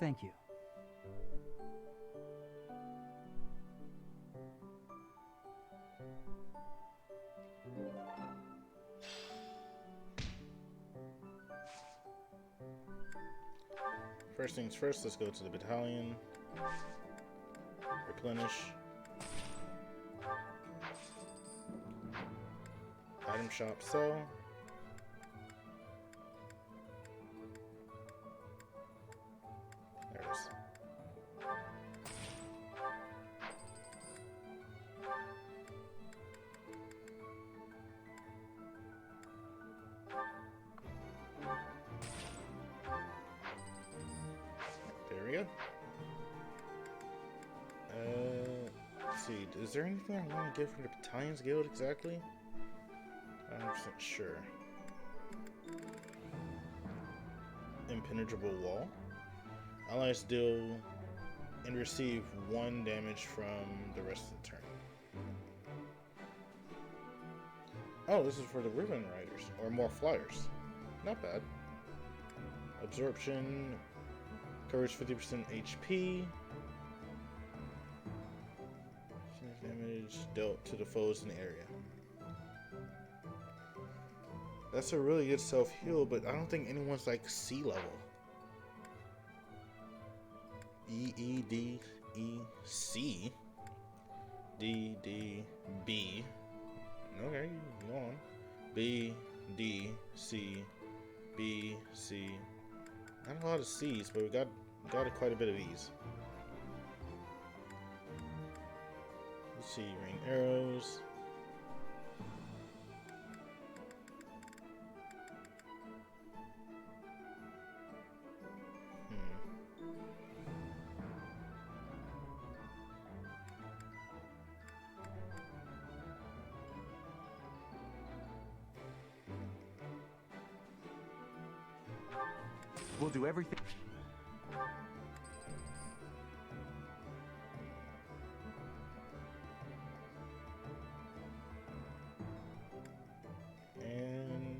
Thank you. First things first, let's go to the battalion. Replenish. Item shop, sell. There it is. There we go. Let's see. Is there anything I want to get from the Battalions Guild exactly? I'm not sure. Impenetrable wall. Allies deal and receive 1 damage from the rest of the turn. Oh, this is for the Ribbon Riders, or more flyers. Not bad. Absorption, covers 50% HP. Damage dealt to the foes in the area. That's a really good self-heal, but I don't think anyone's like sea level. E-E-D-E-C D-D-B. Okay, go on. B-D-C-B-C. Not a lot of C's, but we got quite a bit of E's. Let's see, rain arrows. We'll do everything. And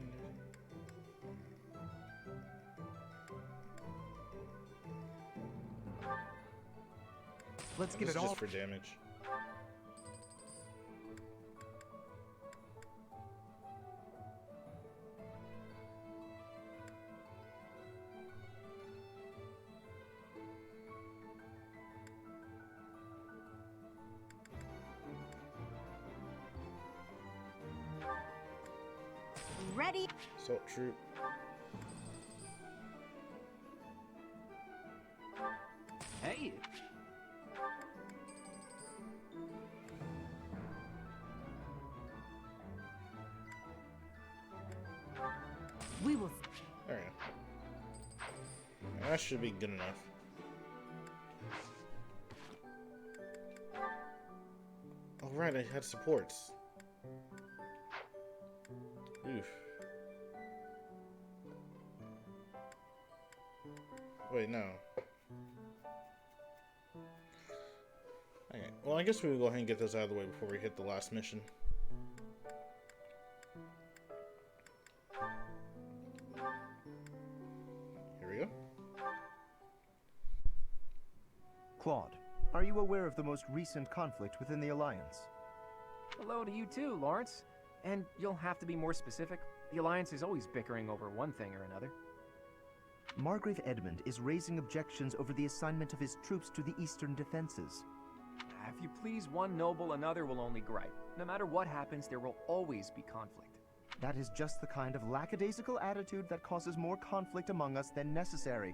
let's get it all just for damage. Ready? Assault troop. Hey! We will. There we go. That should be good enough. Oh right, I had supports. Oof. Wait, no. Okay. Well, I guess we will go ahead and get those out of the way before we hit the last mission. Here we go. Claude, are you aware of the most recent conflict within the Alliance? Hello to you too, Lawrence. And you'll have to be more specific. The Alliance is always bickering over one thing or another. Margrave Edmund is raising objections over the assignment of his troops to the eastern defenses. If you please one noble, another will only gripe. No matter what happens, there will always be conflict. That is just the kind of lackadaisical attitude that causes more conflict among us than necessary.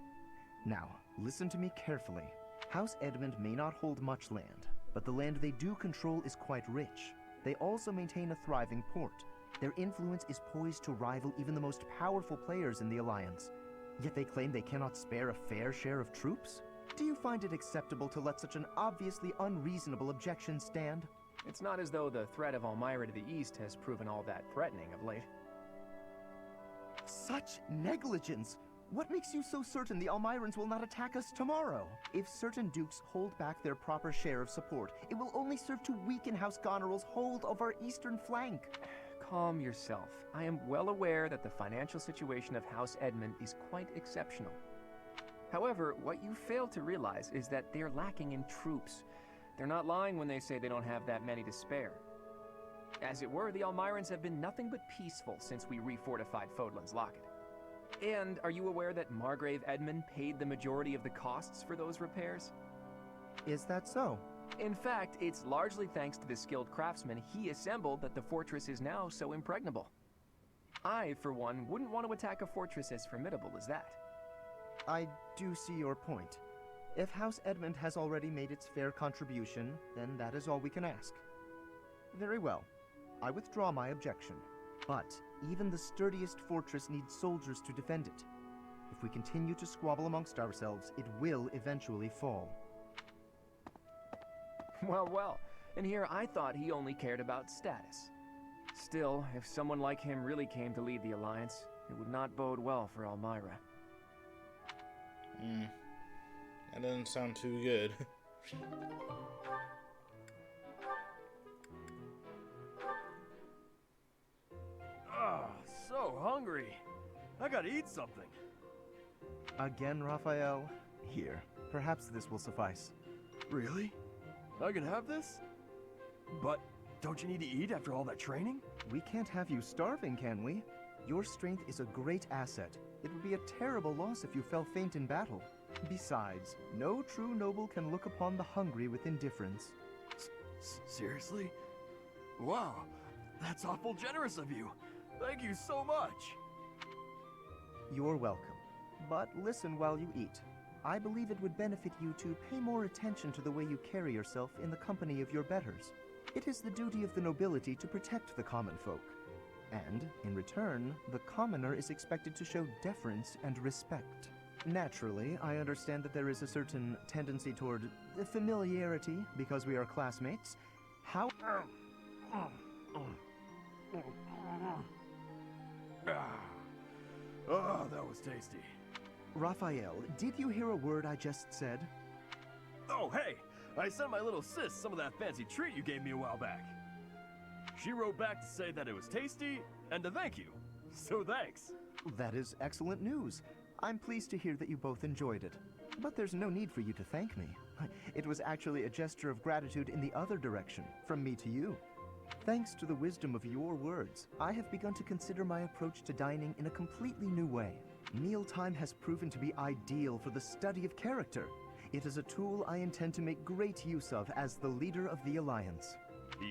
Now, listen to me carefully. House Edmund may not hold much land, but the land they do control is quite rich. They also maintain a thriving port. Their influence is poised to rival even the most powerful players in the Alliance. Yet they claim they cannot spare a fair share of troops? Do you find it acceptable to let such an obviously unreasonable objection stand? It's not as though the threat of Elmira to the east has proven all that threatening of late. Such negligence! What makes you so certain the Almirans will not attack us tomorrow? If certain dukes hold back their proper share of support, it will only serve to weaken House Goneril's hold of our eastern flank. Calm yourself. I am well aware that the financial situation of House Edmund is quite exceptional. However, what you fail to realize is that they're lacking in troops. They're not lying when they say they don't have that many to spare. As it were, the Almirans have been nothing but peaceful since we refortified Fodlan's Locket. And are you aware that Margrave Edmund paid the majority of the costs for those repairs? Is that so? In fact, it's largely thanks to the skilled craftsmen he assembled that the fortress is now so impregnable. I, for one, wouldn't want to attack a fortress as formidable as that. I do see your point. If House Edmund has already made its fair contribution, then that is all we can ask. Very well. I withdraw my objection. But even the sturdiest fortress needs soldiers to defend it. If we continue to squabble amongst ourselves, it will eventually fall. Well, and here I thought he only cared about status. Still, if someone like him really came to lead the Alliance, it would not bode well for Elmira. That doesn't sound too good. So hungry. I gotta eat something. Again, Raphael? Here, perhaps this will suffice. Really? I can have this? But don't you need to eat after all that training? We can't have you starving, can we? Your strength is a great asset. It would be a terrible loss if you fell faint in battle. Besides, no true noble can look upon the hungry with indifference. Seriously? Wow, that's awful generous of you. Thank you so much. You're welcome. But listen while you eat. I believe it would benefit you to pay more attention to the way you carry yourself in the company of your betters. It is the duty of the nobility to protect the common folk. And, in return, the commoner is expected to show deference and respect. Naturally, I understand that there is a certain tendency toward familiarity because we are classmates. How... Oh, that was tasty. Raphael, did you hear a word I just said? Oh, hey! I sent my little sis some of that fancy treat you gave me a while back. She wrote back to say that it was tasty and to thank you. So thanks. That is excellent news. I'm pleased to hear that you both enjoyed it. But there's no need for you to thank me. It was actually a gesture of gratitude in the other direction, from me to you. Thanks to the wisdom of your words, I have begun to consider my approach to dining in a completely new way. Mealtime has proven to be ideal for the study of character. It is a tool I intend to make great use of as the leader of the Alliance.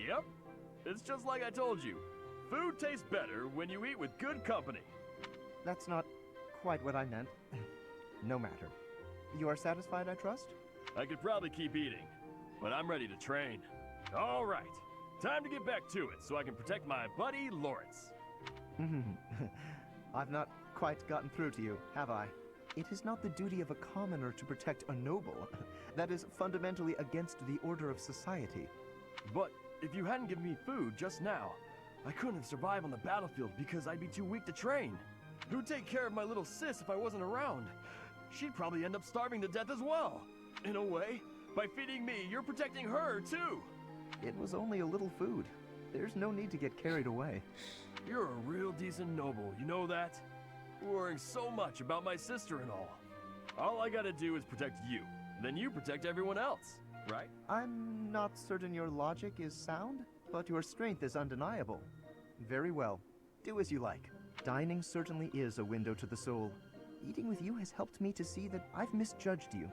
Yep. It's just like I told you. Food tastes better when you eat with good company. That's not quite what I meant. No matter. You are satisfied, I trust? I could probably keep eating, but I'm ready to train. All right. Time to get back to it so I can protect my buddy Lawrence. I've not quite gotten through to you, have I? It is not the duty of a commoner to protect a noble. That is fundamentally against the order of society. But if you hadn't given me food just now, I couldn't have survived on the battlefield because I'd be too weak to train. Who'd take care of my little sis if I wasn't around? She'd probably end up starving to death as well. In a way, by feeding me, you're protecting her too. It was only a little food. There's no need to get carried away. You're a real decent noble, you know that? Worrying so much about my sister and all. All I gotta do is protect you, then you protect everyone else, right? I'm not certain your logic is sound, but your strength is undeniable. Very well. Do as you like. Dining certainly is a window to the soul. Eating with you has helped me to see that I've misjudged you.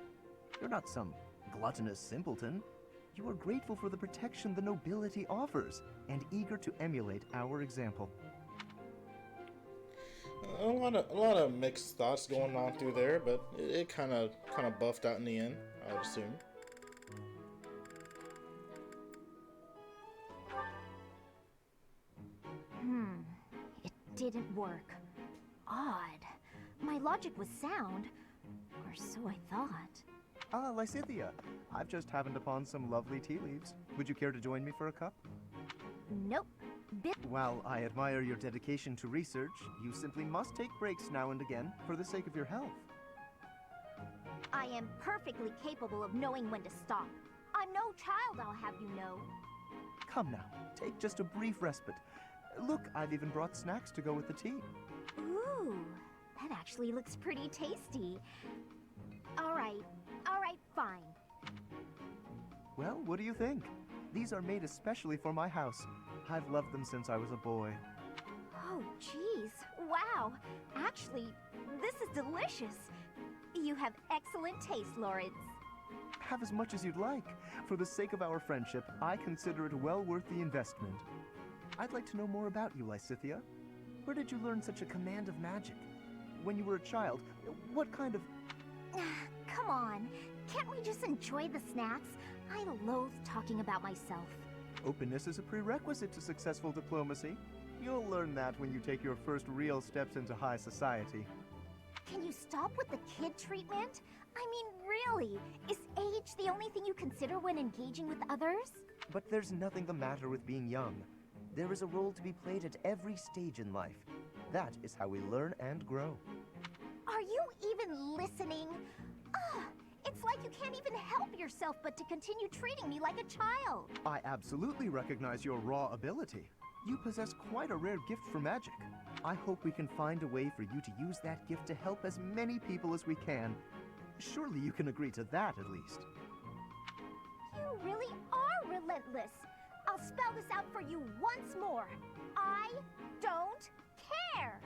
You're not some gluttonous simpleton. You are grateful for the protection the nobility offers, and eager to emulate our example. A lot of mixed thoughts going on through there, but it kind of buffed out in the end, I would assume. It didn't work. Odd. My logic was sound, or so I thought. Ah, Lysithia, I've just happened upon some lovely tea leaves. Would you care to join me for a cup? Nope. While I admire your dedication to research, you simply must take breaks now and again for the sake of your health. I am perfectly capable of knowing when to stop. I'm no child, I'll have you know. Come now, take just a brief respite. Look, I've even brought snacks to go with the tea. Ooh, that actually looks pretty tasty. Alright, fine. Well, what do you think? These are made especially for my house. I've loved them since I was a boy. Oh, jeez. Wow. Actually, this is delicious. You have excellent taste, Lawrence. Have as much as you'd like. For the sake of our friendship, I consider it well worth the investment. I'd like to know more about you, Lysithea. Where did you learn such a command of magic? When you were a child, what kind of... Come on. Can't we just enjoy the snacks? I loathe talking about myself. Openness is a prerequisite to successful diplomacy. You'll learn that when you take your first real steps into high society. Can you stop with the kid treatment? I mean, really? Is age the only thing you consider when engaging with others? But there's nothing the matter with being young. There is a role to be played at every stage in life. That is how we learn and grow. Are you even listening? Ugh, it's like you can't even help yourself but to continue treating me like a child. I absolutely recognize your raw ability. You possess quite a rare gift for magic. I hope we can find a way for you to use that gift to help as many people as we can. Surely you can agree to that at least. You really are relentless. I'll spell this out for you once more. I don't care.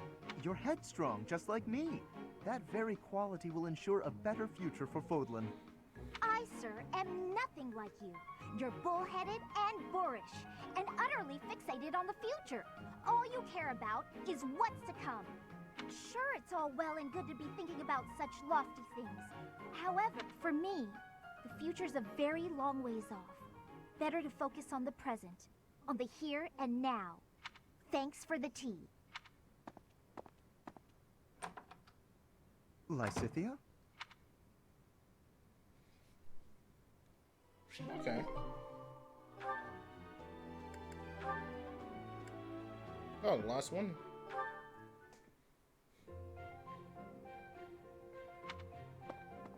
You're headstrong, just like me. That very quality will ensure a better future for Fodlan. I, sir, am nothing like you. You're bullheaded and boorish, and utterly fixated on the future. All you care about is what's to come. Sure, it's all well and good to be thinking about such lofty things. However, for me, the future's a very long ways off. Better to focus on the present, on the here and now. Thanks for the tea. Lysithea? Okay. Oh, the last one.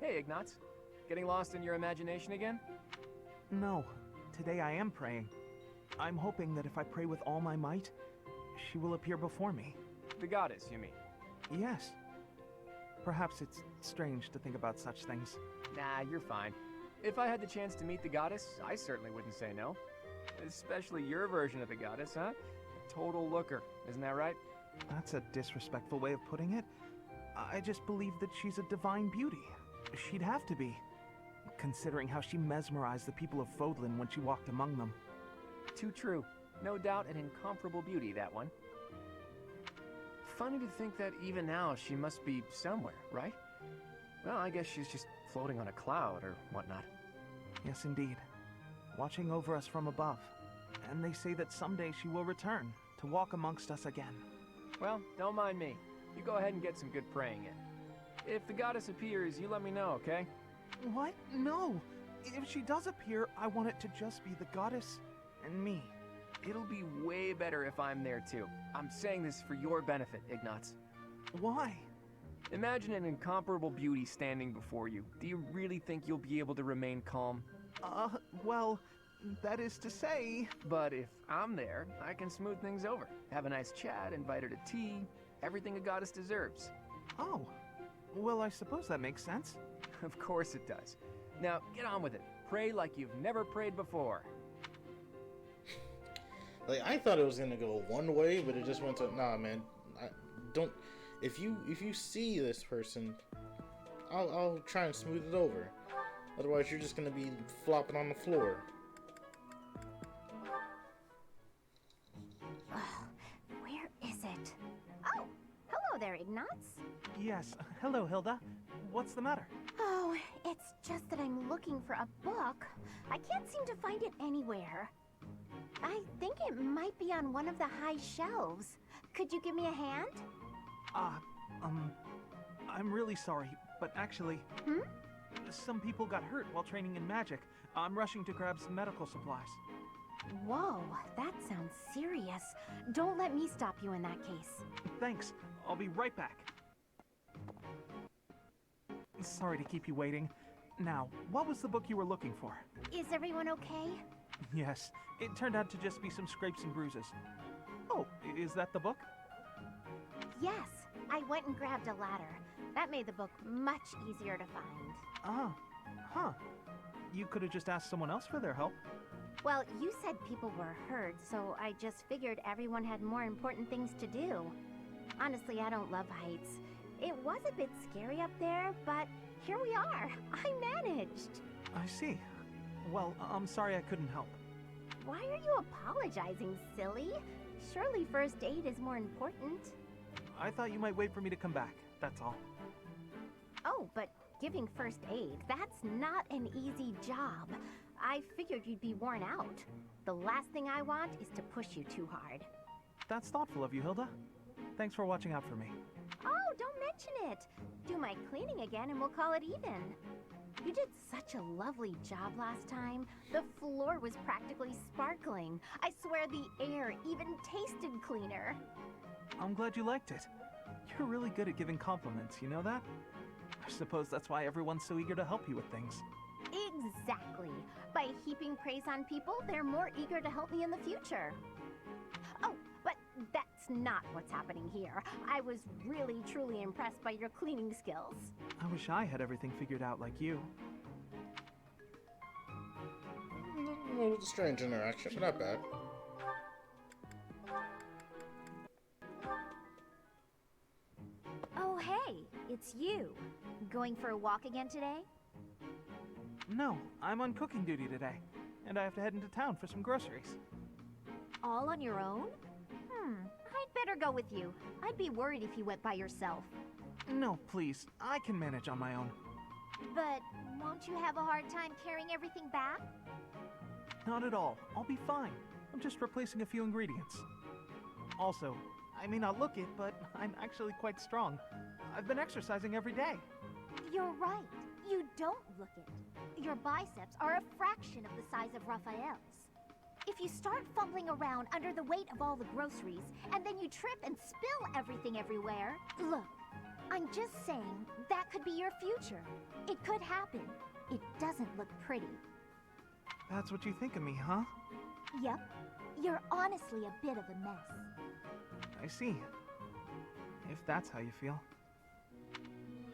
Hey, Ignatz. Getting lost in your imagination again? No, today I am praying. I'm hoping that if I pray with all my might, she will appear before me. The goddess, you mean? Yes. Perhaps it's strange to think about such things. Nah, you're fine. If I had the chance to meet the goddess, I certainly wouldn't say no. Especially your version of the goddess, huh? A total looker, isn't that right? That's a disrespectful way of putting it. I just believe that she's a divine beauty. She'd have to be, considering how she mesmerized the people of Fodlan when she walked among them. Too true. No doubt an incomparable beauty, that one. Funny to think that even now she must be somewhere, right? Well, I guess she's just floating on a cloud or whatnot. Yes, indeed. Watching over us from above. And they say that someday she will return to walk amongst us again. Well, don't mind me. You go ahead and get some good praying in. If the goddess appears, you let me know, okay? What? No! If she does appear, I want it to just be the goddess and me. It'll be way better if I'm there too. I'm saying this for your benefit, Ignatz. Why? Imagine an incomparable beauty standing before you. Do you really think you'll be able to remain calm? Well, that is to say... But if I'm there, I can smooth things over. Have a nice chat, invite her to tea. Everything a goddess deserves. Oh. Well, I suppose that makes sense. Of course it does. Now, get on with it. Pray like you've never prayed before. Like, I thought it was gonna go one way, but it just went to... Nah, man. Don't... If you see this person, I'll try and smooth it over. Otherwise, you're just gonna be flopping on the floor. Where is it? Oh, hello there, Ignatz. Yes. Hello, Hilda. What's the matter? Oh, it's just that I'm looking for a book. I can't seem to find it anywhere. I think it might be on one of the high shelves. Could you give me a hand? I'm really sorry, but actually... Some people got hurt while training in magic. I'm rushing to grab some medical supplies. Whoa, that sounds serious. Don't let me stop you in that case. Thanks. I'll be right back. Sorry to keep you waiting. Now, what was the book you were looking for? Is everyone okay? Yes, it turned out to just be some scrapes and bruises. Oh, is that the book? Yes, I went and grabbed a ladder. That made the book much easier to find. Ah, huh. You could have just asked someone else for their help. Well, you said people were hurt, so I just figured everyone had more important things to do. Honestly, I don't love heights. It was a bit scary up there, but here we are. I managed. I see. Well, I'm sorry I couldn't help. Why are you apologizing, silly? Surely first aid is more important. I thought you might wait for me to come back, that's all. Oh, but giving first aid, that's not an easy job. I figured you'd be worn out. The last thing I want is to push you too hard. That's thoughtful of you, Hilda. Thanks for watching out for me. Oh, don't mention it. Do my cleaning again and we'll call it even. You did such a lovely job last time. The floor was practically sparkling. I swear the air even tasted cleaner. I'm glad you liked it. You're really good at giving compliments, you know that? I suppose that's why everyone's so eager to help you with things. Exactly. By heaping praise on people, they're more eager to help me in the future. Oh, but that's not what's happening here. I was really, truly impressed by your cleaning skills. I wish I had everything figured out like you. It was a strange interaction, but not bad. Oh, hey, it's you. Going for a walk again today? No, I'm on cooking duty today, and I have to head into town for some groceries. All on your own? I'd better go with you. I'd be worried if you went by yourself. No, please, I can manage on my own. But won't you have a hard time carrying everything back? Not at all. I'll be fine. I'm just replacing a few ingredients. Also, I may not look it, but I'm actually quite strong. I've been exercising every day. You're right. You don't look it. Your biceps are a fraction of the size of Raphael's. If you start fumbling around under the weight of all the groceries, and then you trip and spill everything everywhere, look, I'm just saying that could be your future. It could happen. It doesn't look pretty. That's what you think of me, huh? Yep. You're honestly a bit of a mess. I see. If that's how you feel.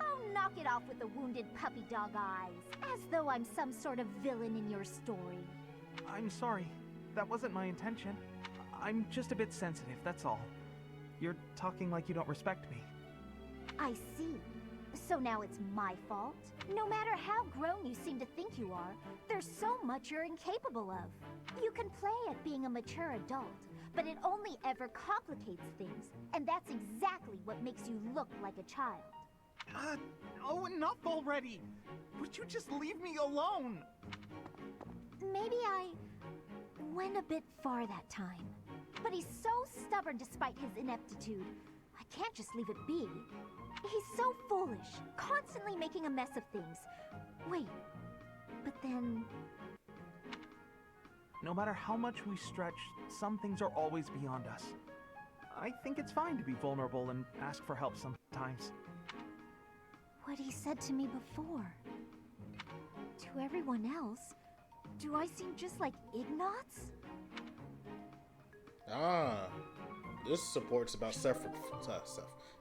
Oh, knock it off with the wounded puppy dog eyes, as though I'm some sort of villain in your story. I'm sorry. That wasn't my intention. I'm just a bit sensitive, that's all. You're talking like you don't respect me. I see. So now it's my fault? No matter how grown you seem to think you are, there's so much you're incapable of. You can play at being a mature adult, but it only ever complicates things, and that's exactly what makes you look like a child. Oh, enough already! Would you just leave me alone? Maybe I went a bit far that time. But he's so stubborn despite his ineptitude. I can't just leave it be. He's so foolish, constantly making a mess of things. Wait, but then... No matter how much we stretch, some things are always beyond us. I think it's fine to be vulnerable and ask for help sometimes. What he said to me before. To everyone else, do I seem just like Ignatz? Ah, this support's about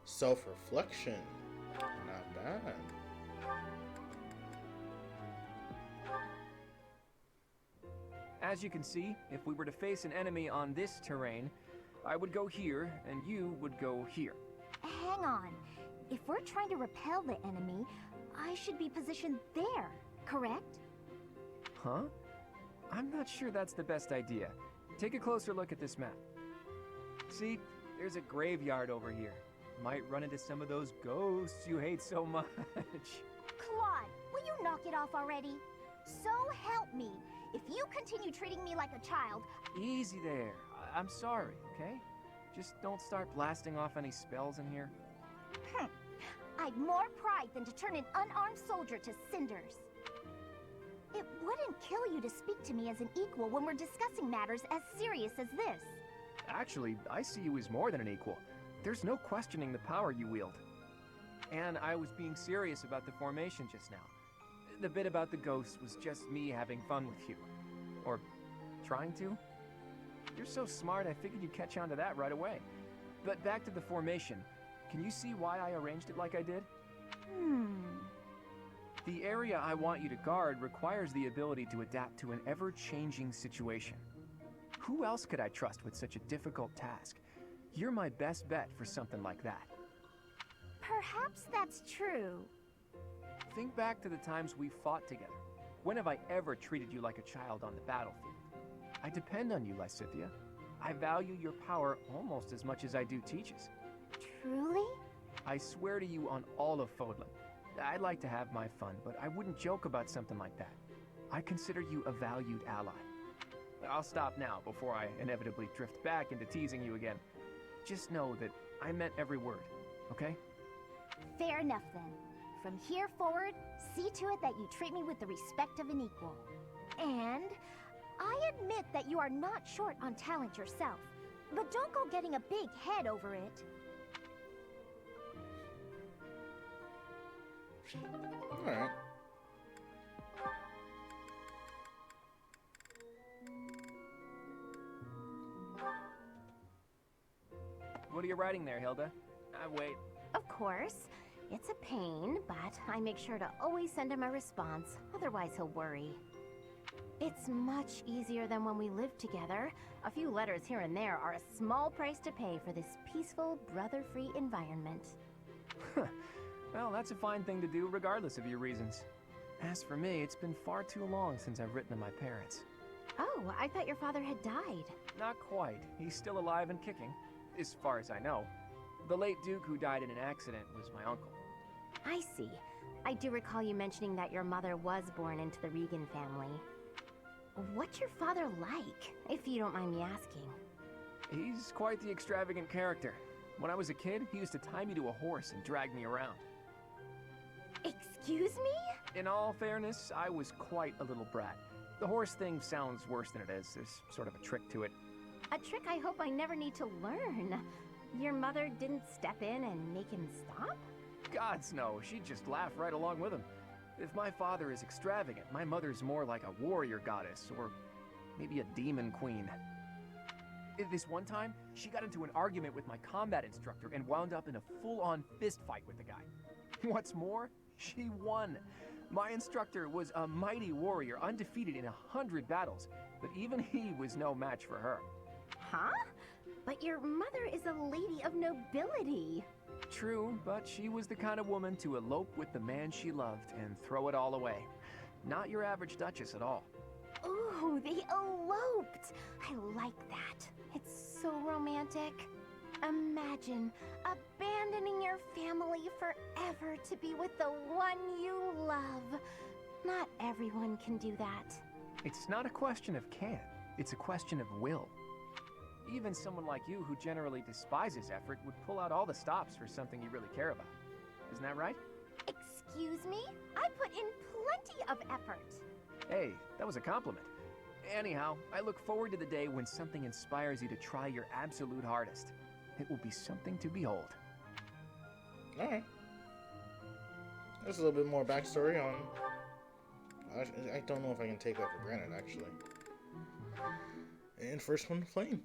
self-reflection. Not bad. As you can see, if we were to face an enemy on this terrain, I would go here, and you would go here. Hang on. If we're trying to repel the enemy, I should be positioned there, correct? Huh? I'm not sure that's the best idea. Take a closer look at this map. See, there's a graveyard over here. Might run into some of those ghosts you hate so much. Claude, will you knock it off already? So help me. If you continue treating me like a child... Easy there. I'm sorry, okay? Just don't start blasting off any spells in here. I'd more pride than to turn an unarmed soldier to cinders. It wouldn't kill you to speak to me as an equal when we're discussing matters as serious as this. Actually, I see you as more than an equal. There's no questioning the power you wield. And I was being serious about the formation just now. The bit about the ghosts was just me having fun with you. Or trying to. You're so smart, I figured you'd catch on to that right away. But back to the formation. Can you see why I arranged it like I did? The area I want you to guard requires the ability to adapt to an ever-changing situation. Who else could I trust with such a difficult task? You're my best bet for something like that. Perhaps that's true. Think back to the times we fought together. When have I ever treated you like a child on the battlefield? I depend on you, Lysithea. I value your power almost as much as I do Teach's. Truly? I swear to you on all of Fodlan. I'd like to have my fun, but I wouldn't joke about something like that. I consider you a valued ally. I'll stop now before I inevitably drift back into teasing you again. Just know that I meant every word, okay? Fair enough then. From here forward, see to it that you treat me with the respect of an equal. And I admit that you are not short on talent yourself, but don't go getting a big head over it. Alright. What are you writing there, Hilda? Wait. Of course. It's a pain, but I make sure to always send him a response, otherwise he'll worry. It's much easier than when we lived together. A few letters here and there are a small price to pay for this peaceful, brother-free environment. Well, that's a fine thing to do regardless of your reasons. As for me, it's been far too long since I've written to my parents. Oh, I thought your father had died. Not quite. He's still alive and kicking, as far as I know. The late Duke who died in an accident was my uncle. I see. I do recall you mentioning that your mother was born into the Regan family. What's your father like, if you don't mind me asking? He's quite the extravagant character. When I was a kid, he used to tie me to a horse and drag me around. Excuse me? In all fairness, I was quite a little brat. The horse thing sounds worse than it is. There's sort of a trick to it. A trick I hope I never need to learn. Your mother didn't step in and make him stop? Gods no, she'd just laugh right along with him. If my father is extravagant, my mother's more like a warrior goddess, or maybe a demon queen. This one time, she got into an argument with my combat instructor and wound up in a full-on fist fight with the guy. What's more, she won. My instructor was a mighty warrior, undefeated in 100 battles, but even he was no match for her. Huh? But your mother is a lady of nobility. True, but she was the kind of woman to elope with the man she loved and throw it all away. Not your average duchess at all. Ooh, they eloped! I like that. It's so romantic. Imagine abandoning your family forever to be with the one you love. Not everyone can do that. It's not a question of can, it's a question of will. Even someone like you who generally despises effort would pull out all the stops for something you really care about. Isn't that right? Excuse me? I put in plenty of effort. Hey, that was a compliment. Anyhow, I look forward to the day when something inspires you to try your absolute hardest. It will be something to behold. Alright. There's a little bit more backstory on... I don't know if I can take that for granted, actually. And first one, Flame.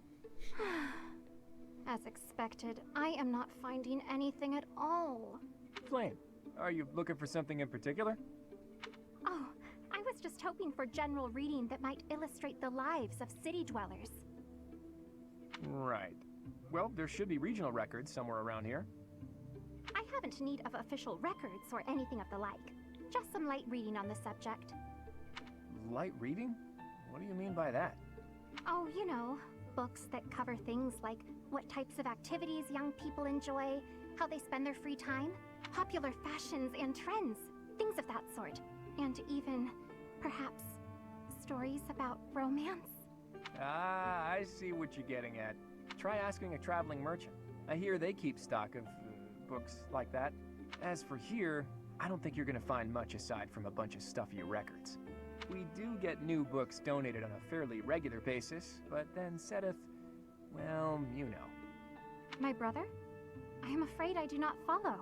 As expected, I am not finding anything at all. Flame, are you looking for something in particular? Oh, I was just hoping for general reading that might illustrate the lives of city dwellers. Right. Well, there should be regional records somewhere around here. I haven't need of official records or anything of the like. Just some light reading on the subject. Light reading? What do you mean by that? Oh, you know, books that cover things like what types of activities young people enjoy, how they spend their free time, popular fashions and trends, things of that sort. And even, perhaps, stories about romance. Ah, I see what you're getting at. Try asking a traveling merchant. I hear they keep stock of books like that. As for here, I don't think you're gonna find much aside from a bunch of stuffy records. We do get new books donated on a fairly regular basis, but then Sedith, well, you know. My brother? I am afraid I do not follow.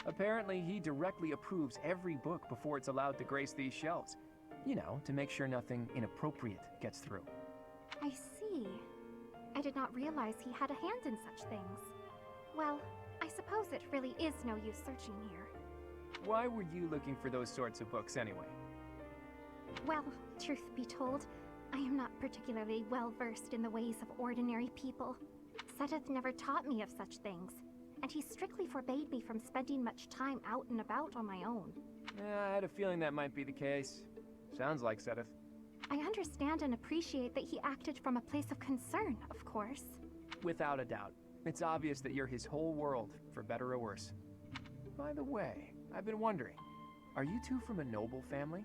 Apparently, he directly approves every book before it's allowed to grace these shelves. You know, to make sure nothing inappropriate gets through. I see. I did not realize he had a hand in such things. Well, I suppose it really is no use searching here. Why were you looking for those sorts of books anyway? Well, truth be told, I am not particularly well versed in the ways of ordinary people. Seth never taught me of such things, and he strictly forbade me from spending much time out and about on my own. I had a feeling that might be the case. Sounds like Seth. I understand and appreciate that he acted from a place of concern, of course. Without a doubt. It's obvious that you're his whole world, for better or worse. By the way, I've been wondering, are you two from a noble family?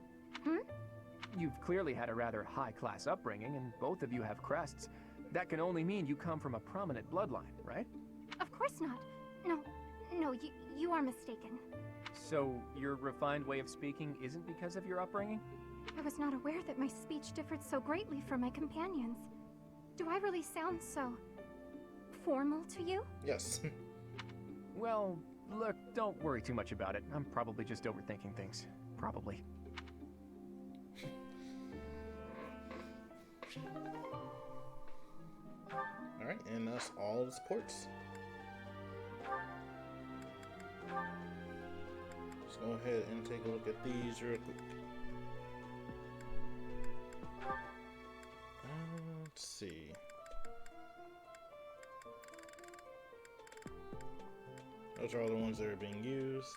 You've clearly had a rather high-class upbringing, and both of you have crests. That can only mean you come from a prominent bloodline, right? Of course not. No, you are mistaken. So, your refined way of speaking isn't because of your upbringing? I was not aware that my speech differed so greatly from my companions. Do I really sound so formal to you? Yes. Well, look, don't worry too much about it. I'm probably just overthinking things. Probably. Alright, and that's all the supports. Let's go ahead and take a look at these real quick. Let's see. Those are all the ones that are being used.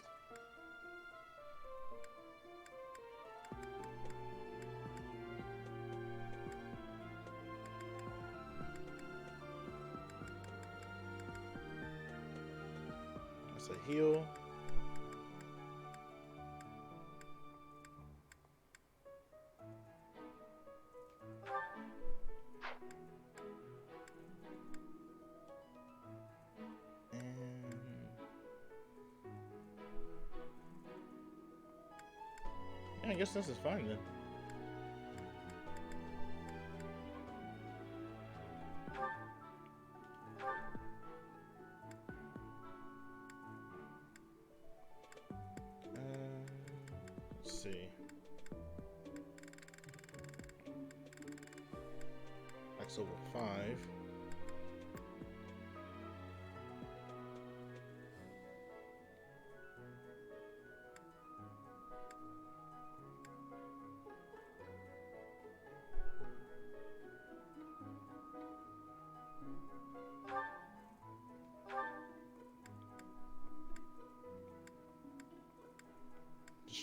That's a heal. I guess this is fine then. Let's see. Max level 5.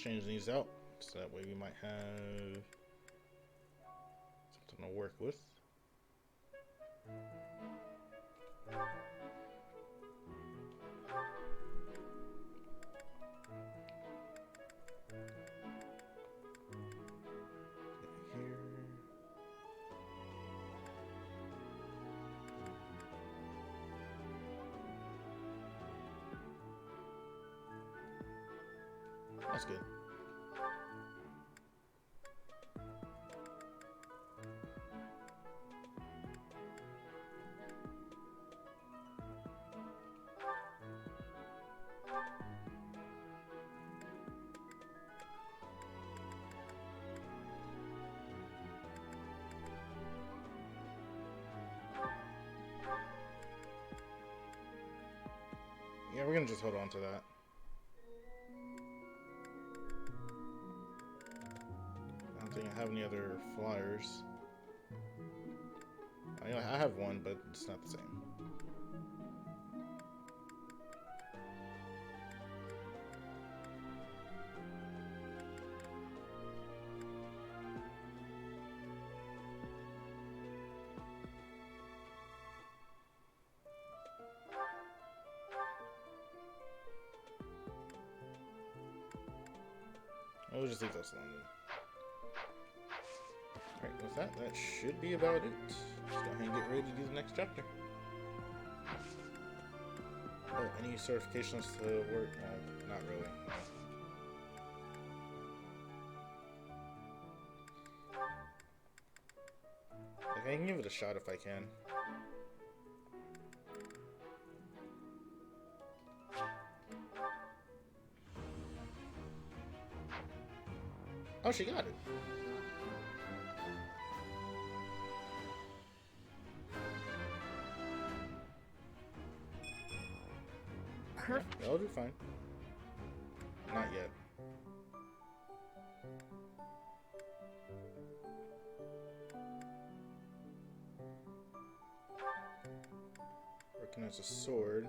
Change these out so that way we might have something to work with. Here. That's good. Yeah, we're gonna just hold on to that. I don't think I have any other flyers. I have one, but it's not the same. We'll just leave this alone then. Alright, with that, that should be about it. Let's go ahead and get ready to do the next chapter. Oh, any certifications to work? No, not really. Like, I can give it a shot if I can. Oh, she got it. Perfect. Yeah, that'll do fine. Not yet. Recognize a sword.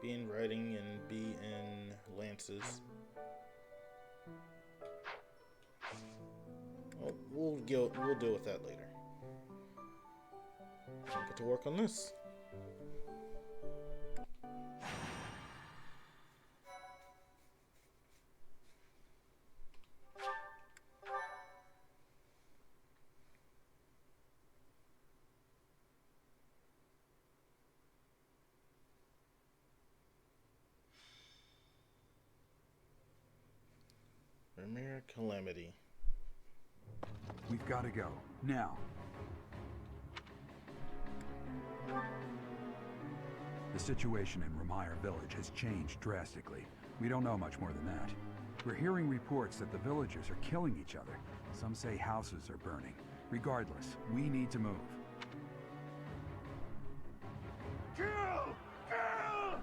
B in writing and B in lances. Oh, we'll deal with that later. I'll get to work on this. Premier Calamity. We've got to go. Now. The situation in Ramire Village has changed drastically. We don't know much more than that. We're hearing reports that the villagers are killing each other. Some say houses are burning. Regardless, we need to move. Kill! Kill!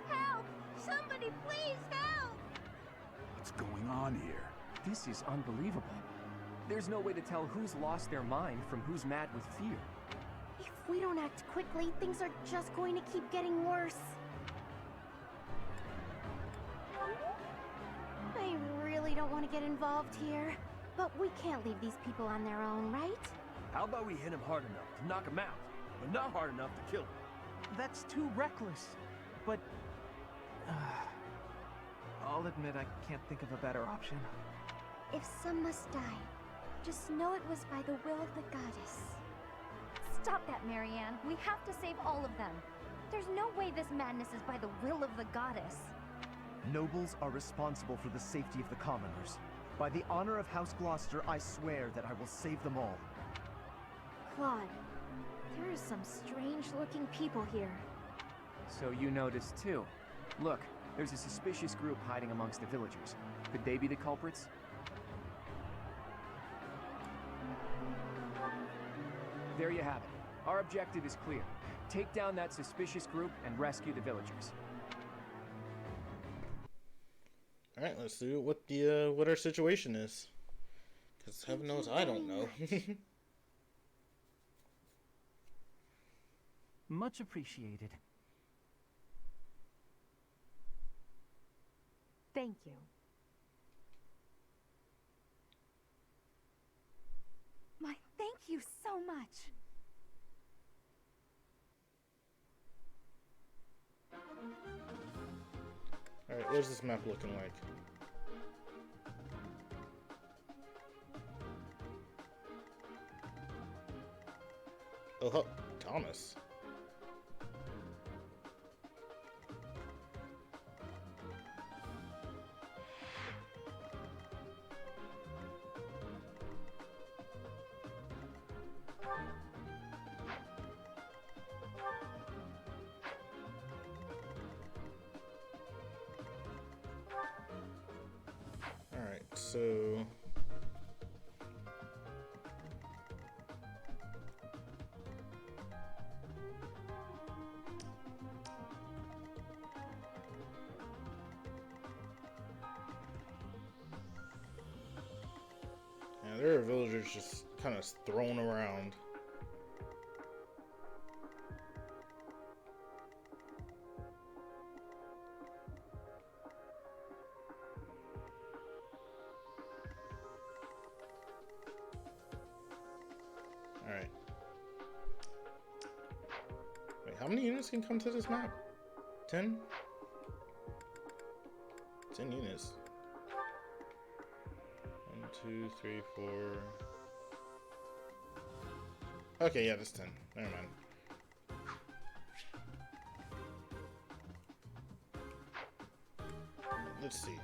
Help! Somebody please help! What's going on here? This is unbelievable. There's no way to tell who's lost their mind from who's mad with fear. If we don't act quickly, things are just going to keep getting worse. I really don't want to get involved here, but we can't leave these people on their own, right? How about we hit him hard enough to knock him out, but not hard enough to kill him? That's too reckless. But I'll admit I can't think of a better option. If some must die, just know it was by the will of the goddess. Stop that, Marianne. We have to save all of them. There's no way this madness is by the will of the goddess. Nobles are responsible for the safety of the commoners. By the honor of House Gloucester, I swear that I will save them all. Claude, there are some strange-looking people here. So you noticed too. Look, there's a suspicious group hiding amongst the villagers. Could they be the culprits? There you have it. Our objective is clear. Take down that suspicious group and rescue the villagers. All right, let's see what our situation is. Because heaven knows I don't know. Much appreciated. Thank you. My thank you so much. All right, what's this map looking like? Oh, Thomas. Alright, so... yeah, there are villagers just kind of thrown around. Alright. Wait, how many units can come to this map? 10? 10 units. 1, 2, 3, 4. Okay, yeah, that's 10. Never mind. Let's see.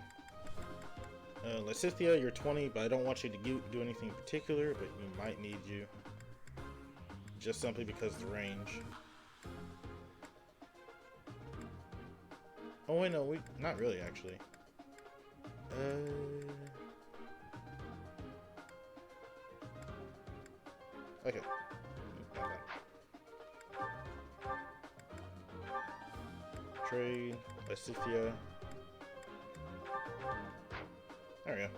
Lysithia, you're 20, but I don't want you to do anything particular, but we might need you. Just simply because of the range. Oh wait, no, not really actually. Okay. Trade, Lysithia. There we go.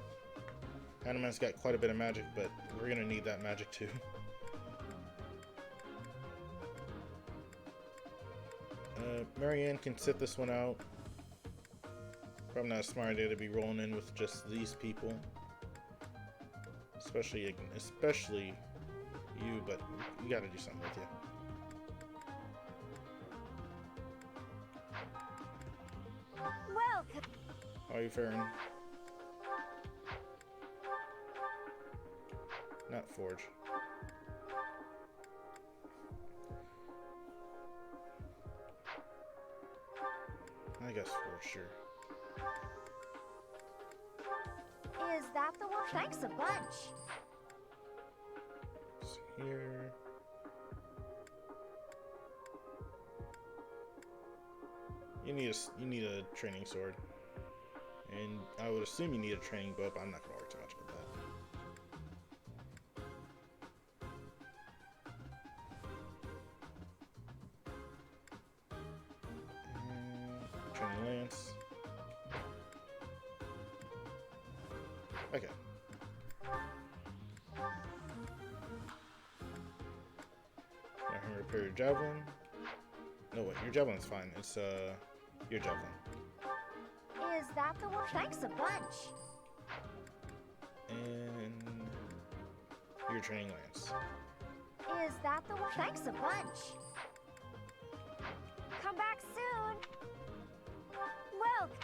Animan's got quite a bit of magic, but we're gonna need that magic too. Marianne can sit this one out. Probably not a smart idea to be rolling in with just these people. Especially you, but we gotta do something with you. Welcome. How are you faring? Not Forge. I guess Forge, sure. Is that the one? Thanks a bunch. It's here. You need a training sword, and I would assume you need a training bow, but I'm not gonna worry too much about that. Training lance. Okay. I can repair your javelin. No wait, your javelin's fine. It's your javelin. Is that the one? Thanks a bunch. And your training lance. Is that the one? Thanks a bunch. Come back soon. Welcome.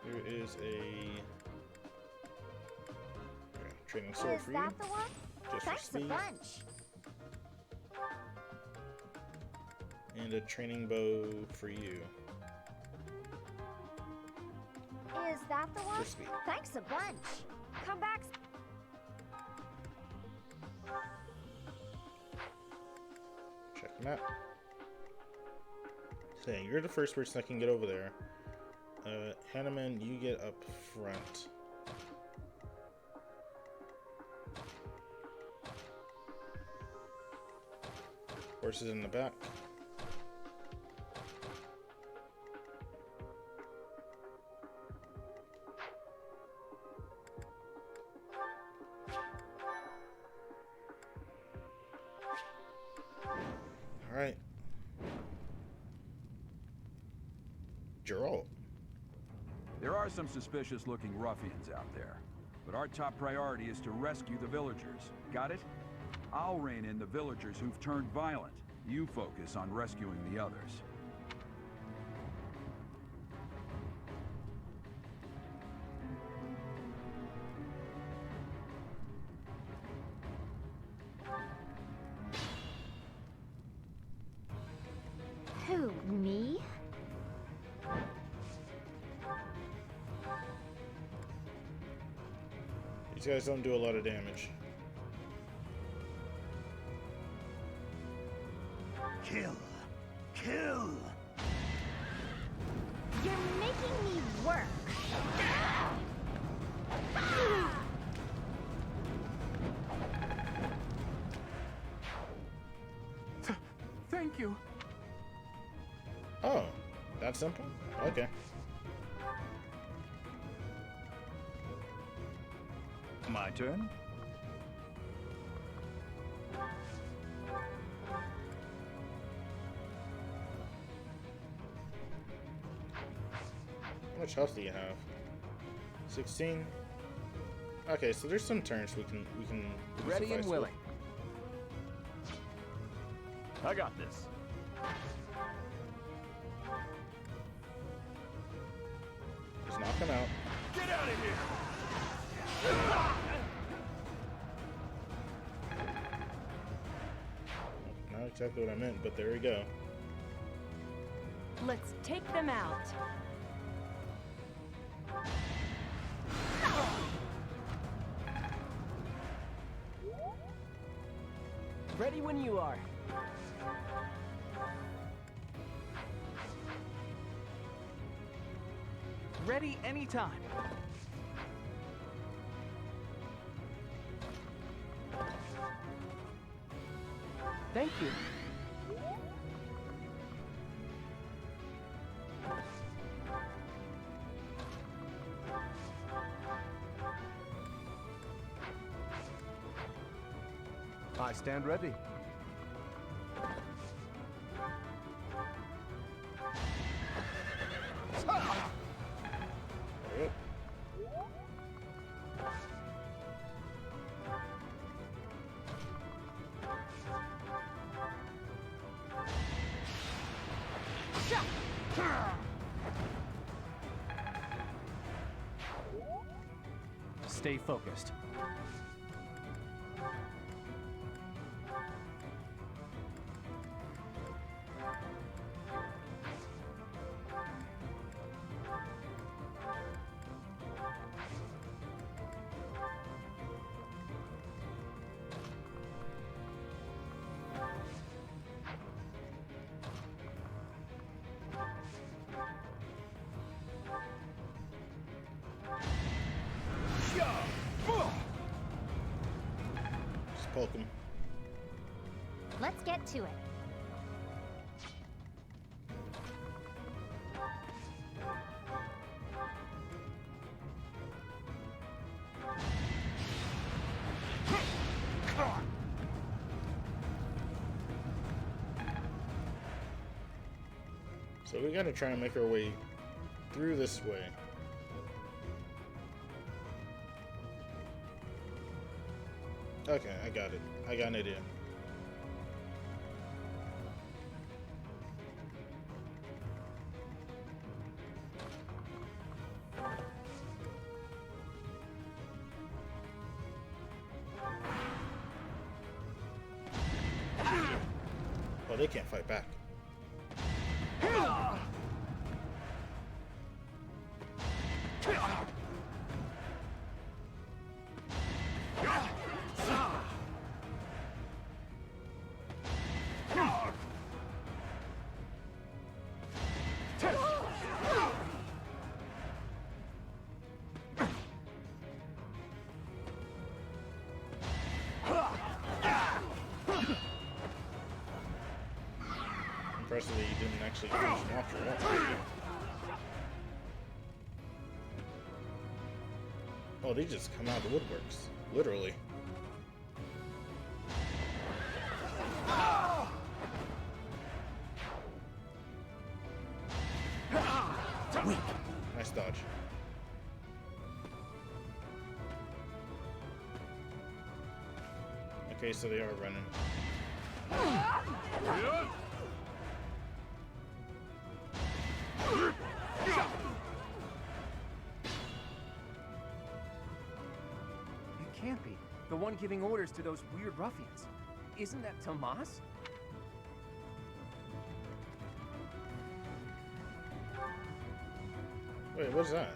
Here is a training sword Is for you. that the one? Just for Thanks a speed. bunch. And a training bow for you. Is that the one? For speed. Thanks a bunch. Come back. Check the map. So yeah, you're the first person that can get over there. Hanneman, you get up front. Horses in the back. All right. Geralt. There are some suspicious-looking ruffians out there, but our top priority is to rescue the villagers. Got it? I'll rein in the villagers who've turned violent. You focus on rescuing the others. Who, me? These guys don't do a lot of damage. Kill! Kill! You're making me work. Thank you. Oh, that simple? Okay. My turn? How much health do you have? 16. Okay, so there's some turns we can Ready and suffice with. willing. I got this. Just knock him out. Get out of here! Not exactly what I meant, but there we go. Let's take them out. Ready when you are. Ready anytime. Thank you. I stand ready. Yep. Stay focused. Just poke him. Let's get to it. So we gotta try and make our way through this way. Okay, I got it. I got an idea. Oh, they can't fight back. Impressively, you didn't actually finish him off your own. Oh, they just come out of the woodworks. Literally. Nice dodge. Okay, so they are running. It can't be. The one giving orders to those weird ruffians. Isn't that Tomas? Wait, what's that?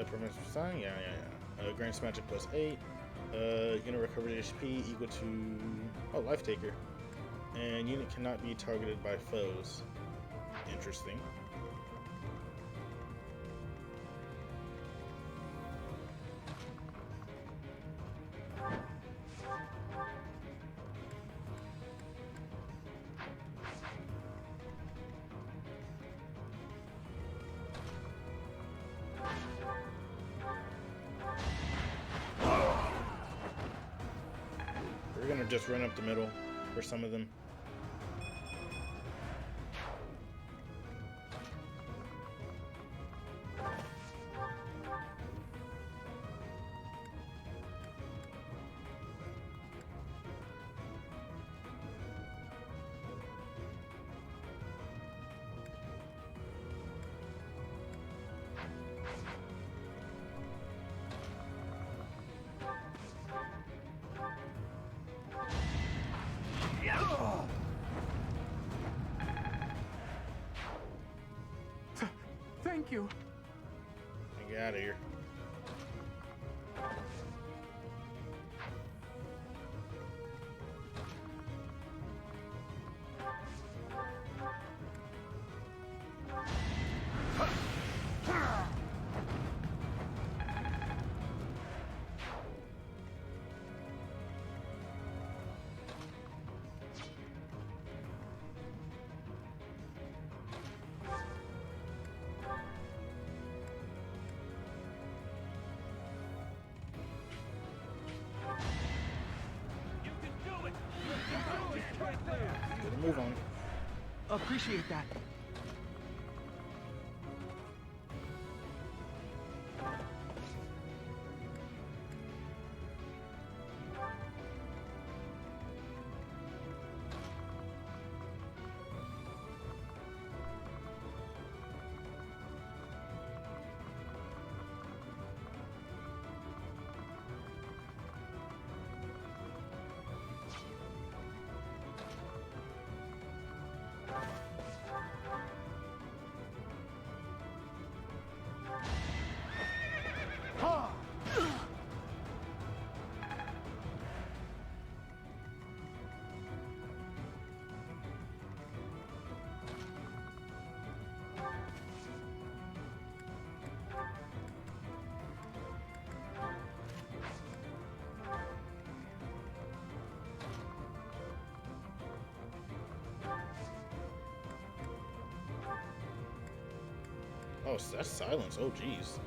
Prevents sign? Yeah. Grants magic plus 8. Unit recovered HP equal to... Oh, Life Taker. And unit cannot be targeted by foes. Interesting. We're gonna just run up the middle for some of them. Thank you. Get out of here. Appreciate that. Oh, that's silence. Oh, jeez.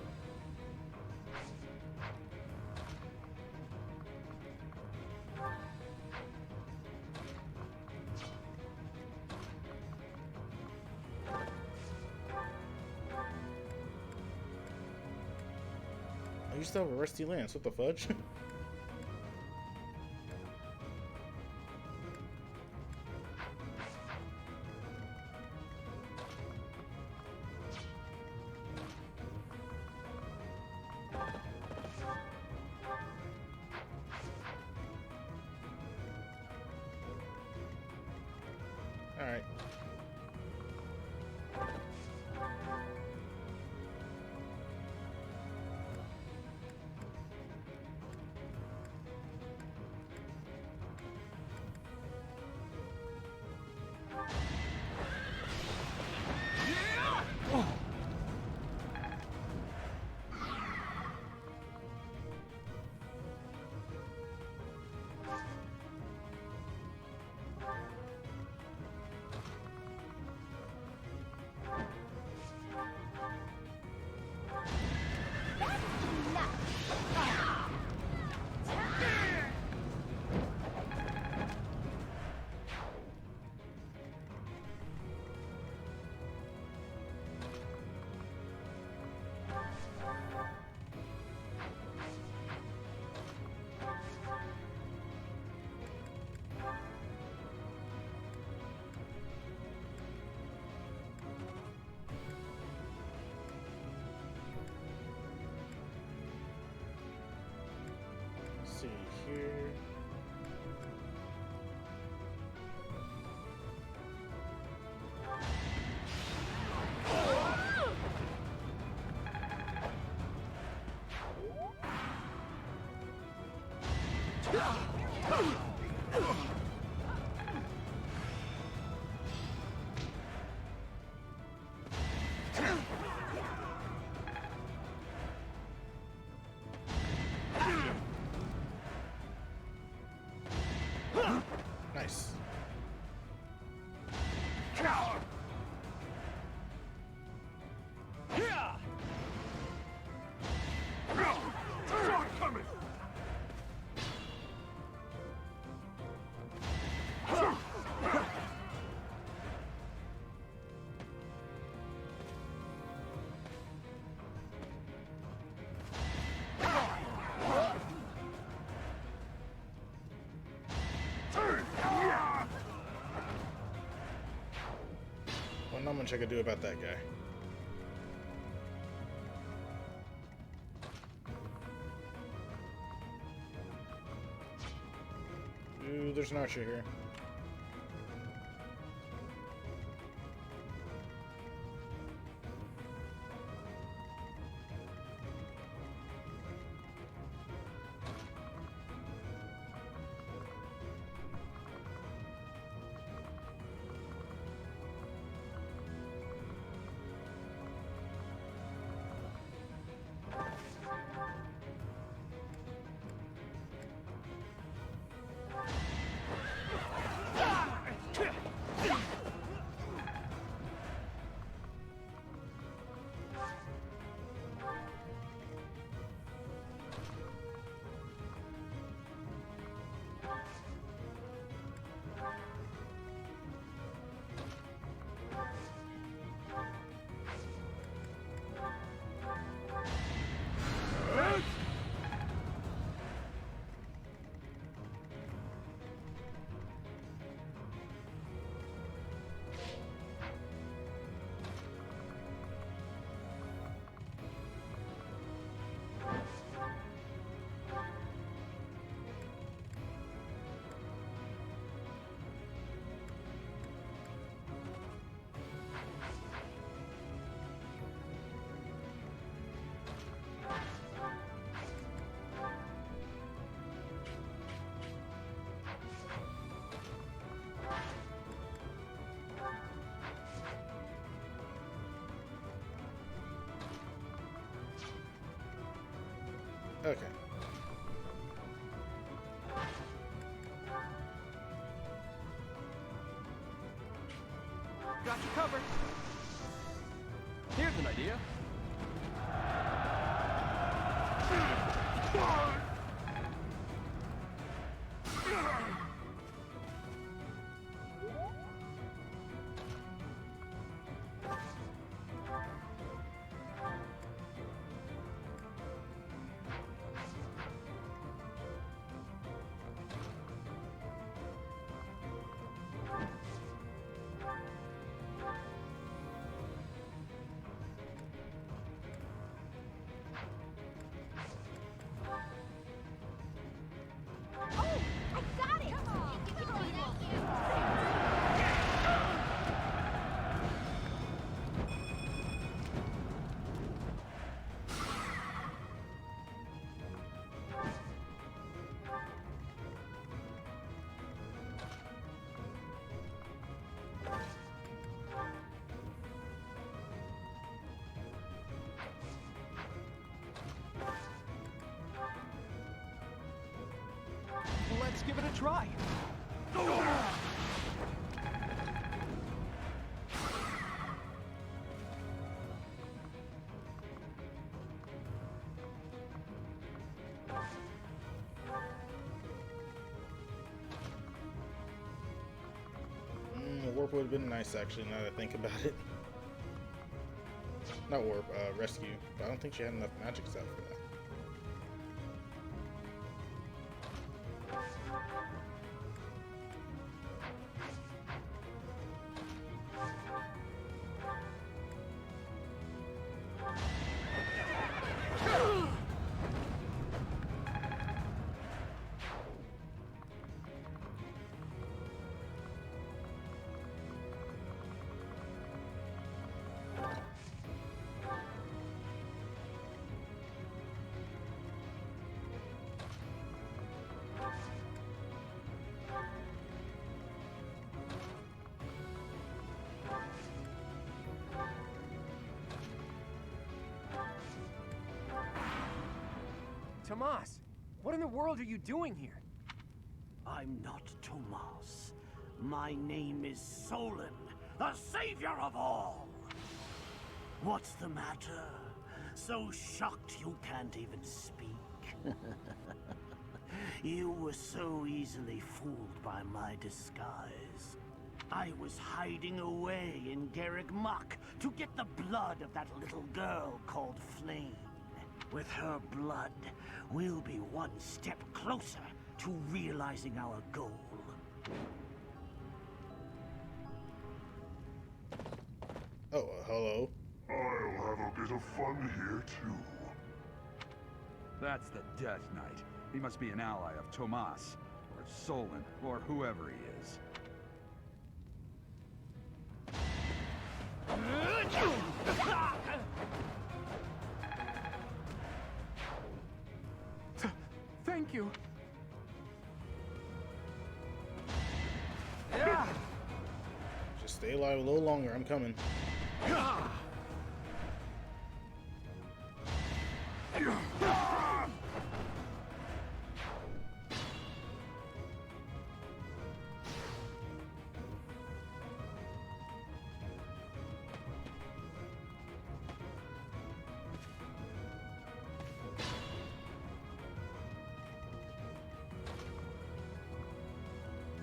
I used to have a rusty lance. What the fudge? Alright. See here. Nice. Well, not much I could do about that guy. Ooh, there's an archer here. Okay. Got you covered. Here's an idea. Oh, I got it! Let's give it a try. Warp would have been nice, actually, now that I think about it. Not warp, rescue. But I don't think she had enough magic stuff for that. Tomas, what in the world are you doing here? I'm not Tomas. My name is Solon, the savior of all. What's the matter? So shocked you can't even speak? You were so easily fooled by my disguise. I was hiding away in Garrick Mach to get the blood of that little girl called Flame. With her blood, we'll be one step closer to realizing our goal. Oh, hello. I'll have a bit of fun here, too. That's the Death Knight. He must be an ally of Tomas, or Solon, or whoever he is. Thank you. Just stay alive a little longer. I'm coming.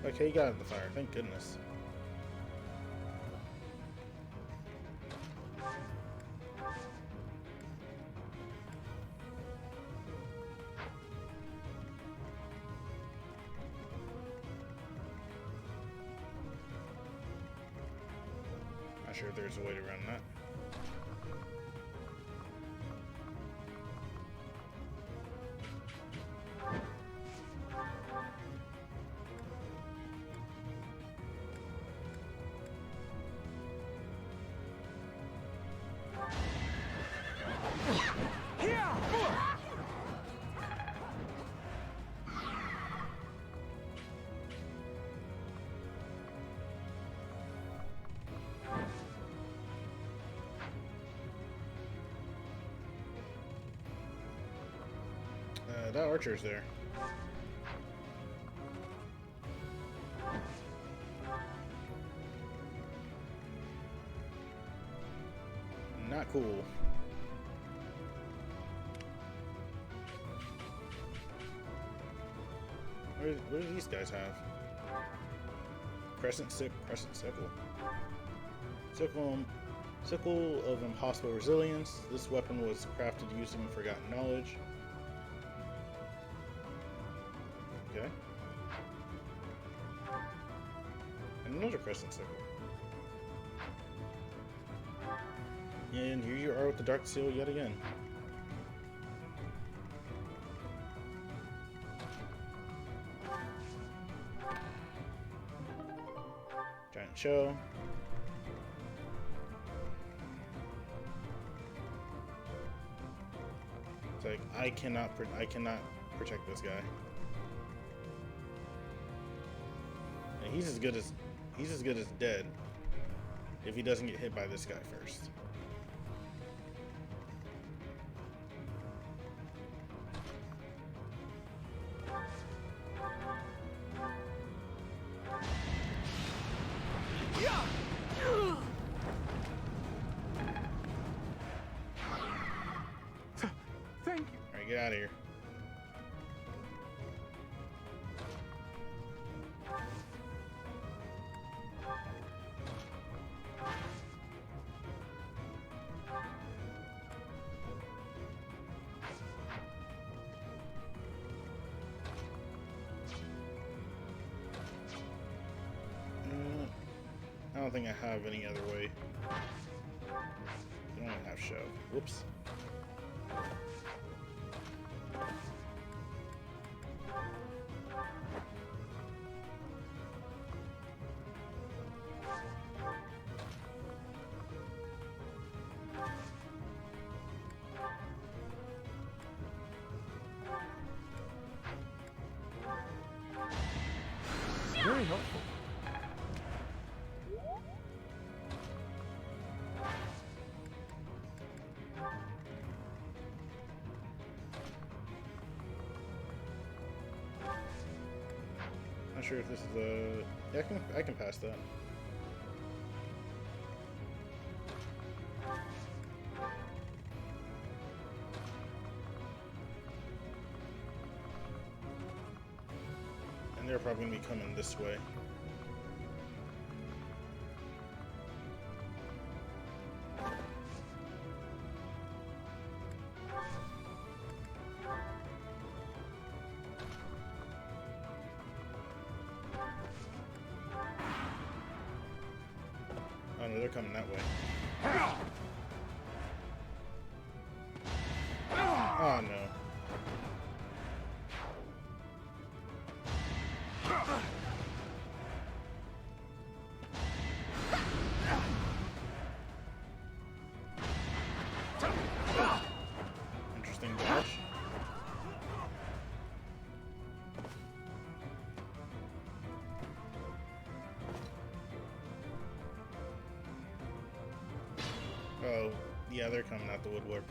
Okay, he got in the fire. Thank goodness. Not sure if there's a way to run that. That archer's there. Not cool. What do these guys have? Crescent sickle. Sickle of impossible resilience. This weapon was crafted using forgotten knowledge. Okay. And another crescent sickle. And here you are with the Dark Seal yet again. Giant show. It's like I cannot protect this guy. And he's as good as dead if he doesn't get hit by this guy first. Thank you. Alright, get out of here. I don't think I have any other way. I don't have shove. Whoops. Very helpful. Not sure if this is a... Yeah, I can pass that. And they're probably going to be coming this way. Oh no, they're coming that way. Oh no. Interesting dodge. Oh, yeah, they're coming out the woodwork.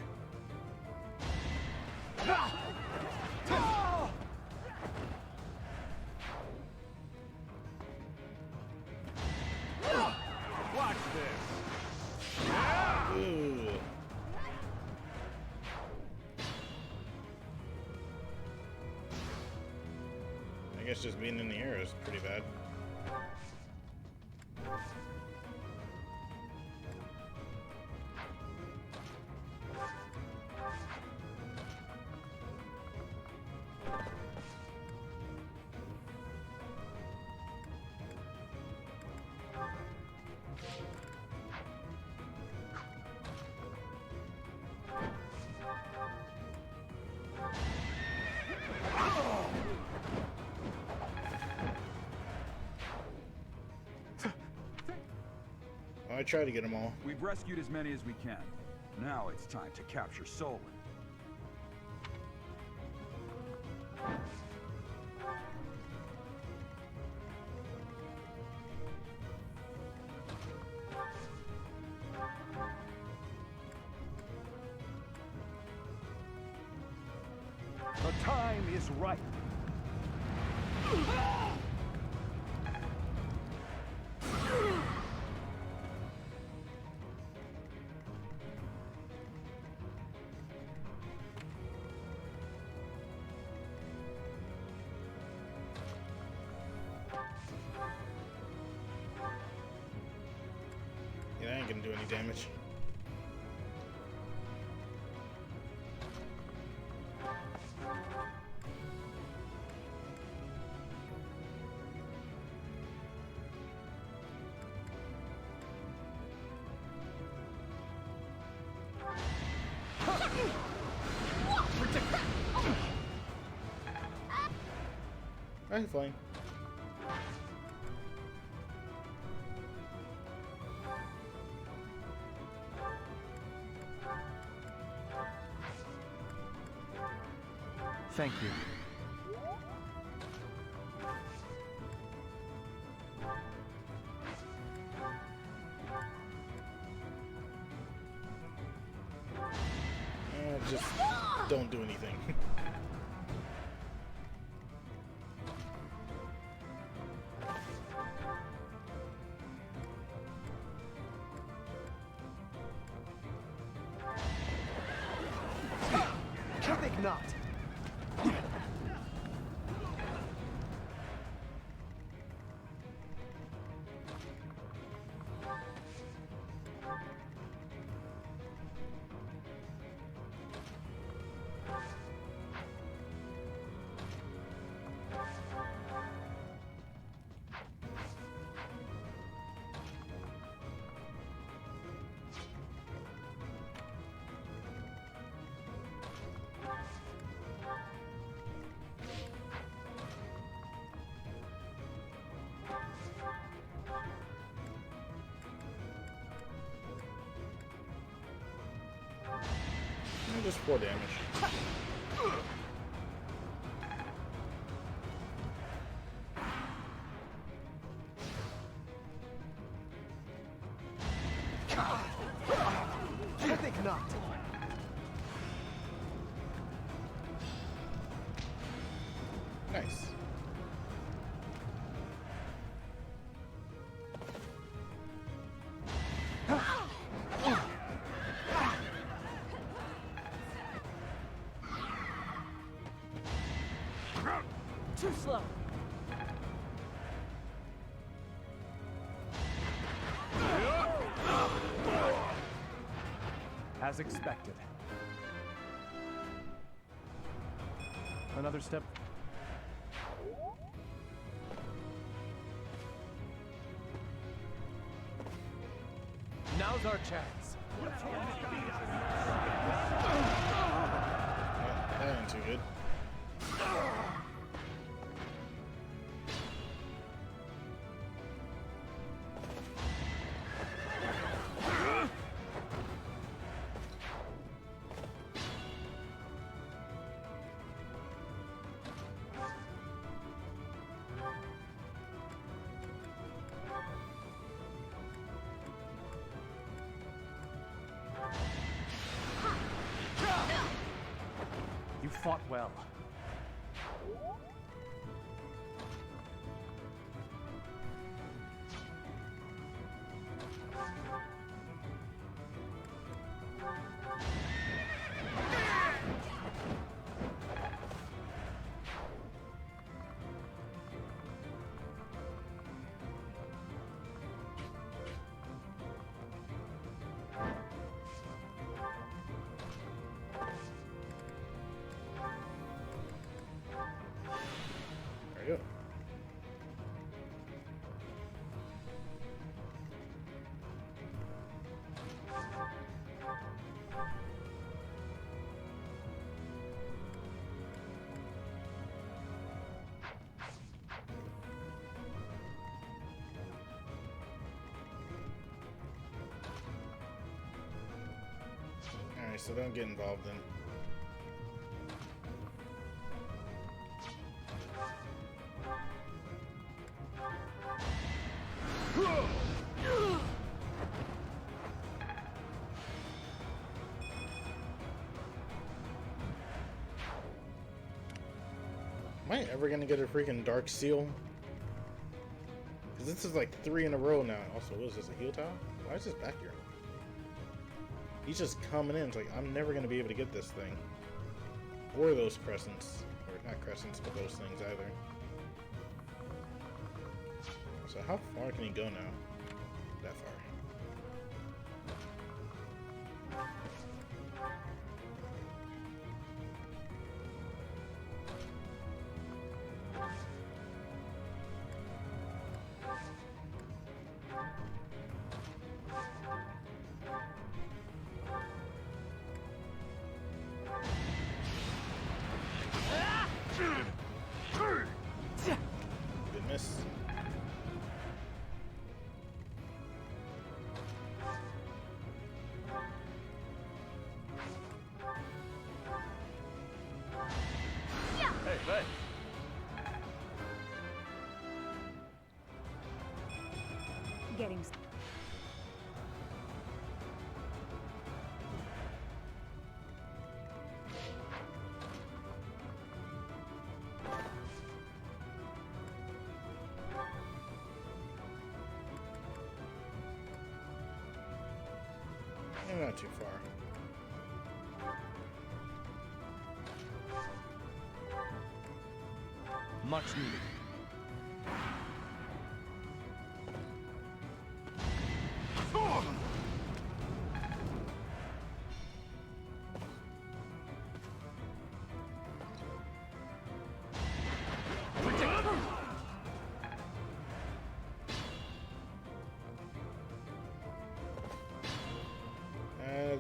Watch this. Ooh. I guess just being in the air is pretty bad. I try to get them all. We've rescued as many as we can. Now it's time to capture Solon. The time is ripe. Yeah, I ain't gonna do any damage. Alright, fine. Thank you. Just don't do anything. I think not. Just 4 damage. I think not. Nice. Too slow. As expected. Another step. Now's our chance. That ain't too good. You fought well. There you go. Alright, so don't get involved then. Am I ever gonna get a freaking dark seal? Because this is like 3 in a row now. Also, what is this, a heal tile? Why is this back here? He's just coming in. It's like, I'm never gonna be able to get this thing. Or those crescents. Or not crescents, but those things either. So how far can he go now? That far. Good miss. Hey, hey. Getting. Not too far. Much needed.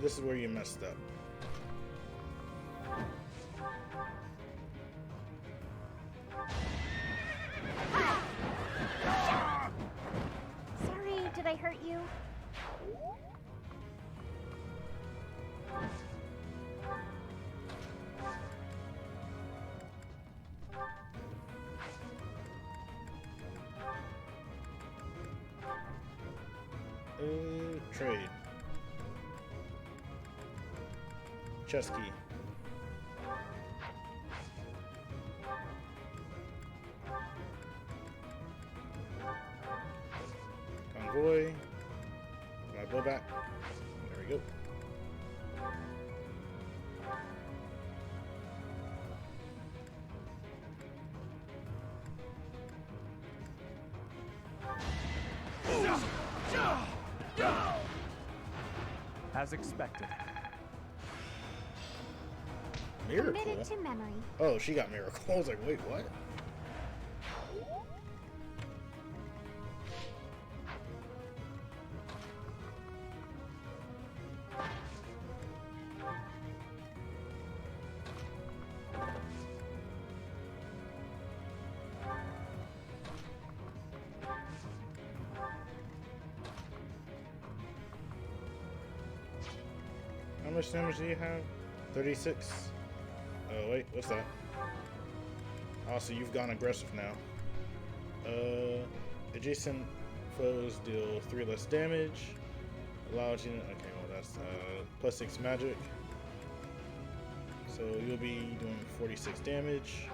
This is where you messed up. Sorry, did I hurt you? Trade. Chess key. Convoy. My blowback. There we go. As expected. Miracle? Committed to memory. Oh, she got miracle. I was like, wait, what? How much damage do you have? 36. Oh wait, what's that? Oh, so you've gone aggressive now. Adjacent foes deal 3 less damage. Allows you. Okay, well that's +6 magic. So you'll be doing 46 damage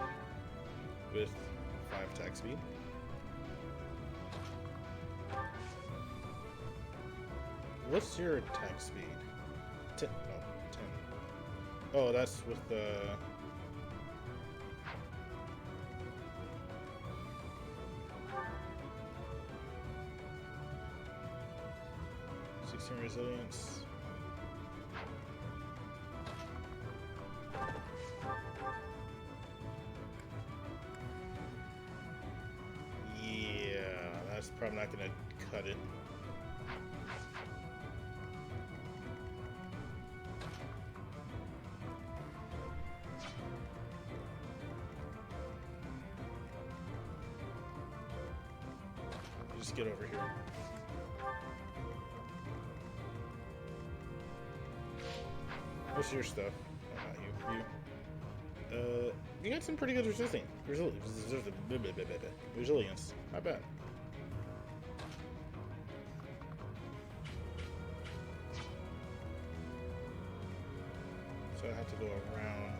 with 5 attack speed. What's your attack speed? 10. Oh, 10. Oh, that's with the. Resilience. Yeah, that's probably not gonna cut it. Just get over here. What's your stuff? Oh, not you. You got some pretty good resilience. Resilience. Not bad. So I have to go around.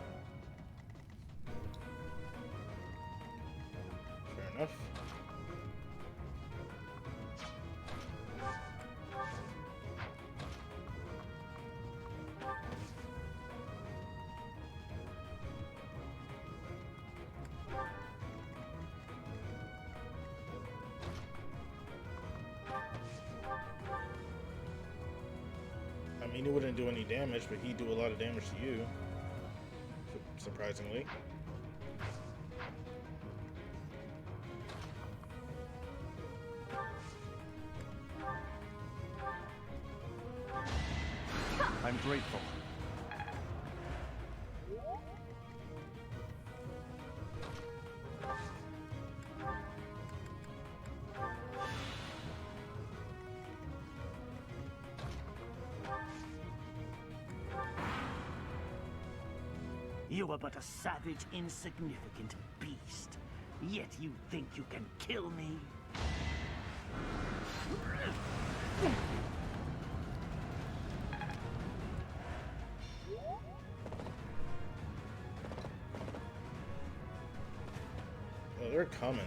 enough. I mean, he wouldn't do any damage, but he'd do a lot of damage to you. Surprisingly. I'm grateful. You are but a savage, insignificant beast. Yet you think you can kill me? Oh, they're coming.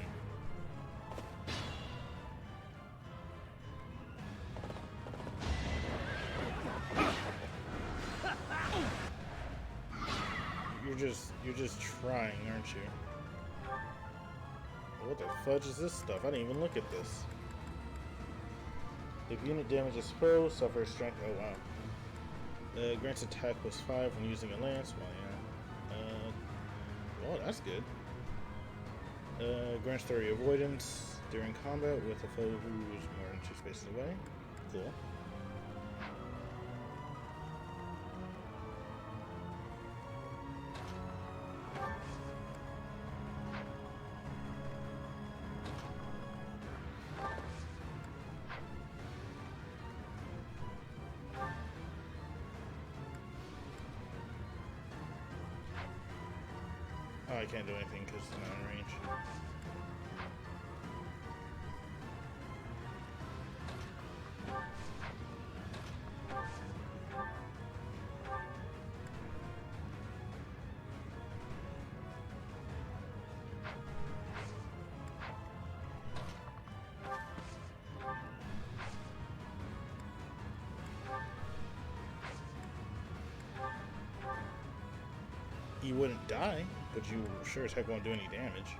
You're just trying, aren't you? What the fudge is this stuff? I didn't even look at this. If unit damages foe, suffers strength. Oh wow. Grants attack +5 when using a lance. Well, yeah. Oh, that's good. Grants 30 avoidance during combat with a foe who is more than 2 spaces away. Cool. Oh, I can't do anything because it's not in range. You wouldn't die, but you sure as heck won't do any damage.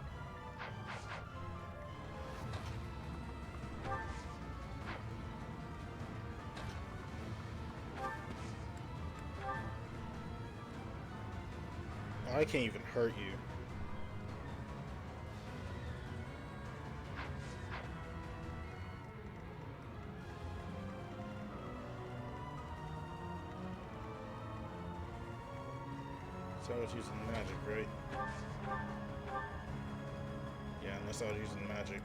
I can't even hurt you. So I was using magic, right? Yeah, unless I was using magic.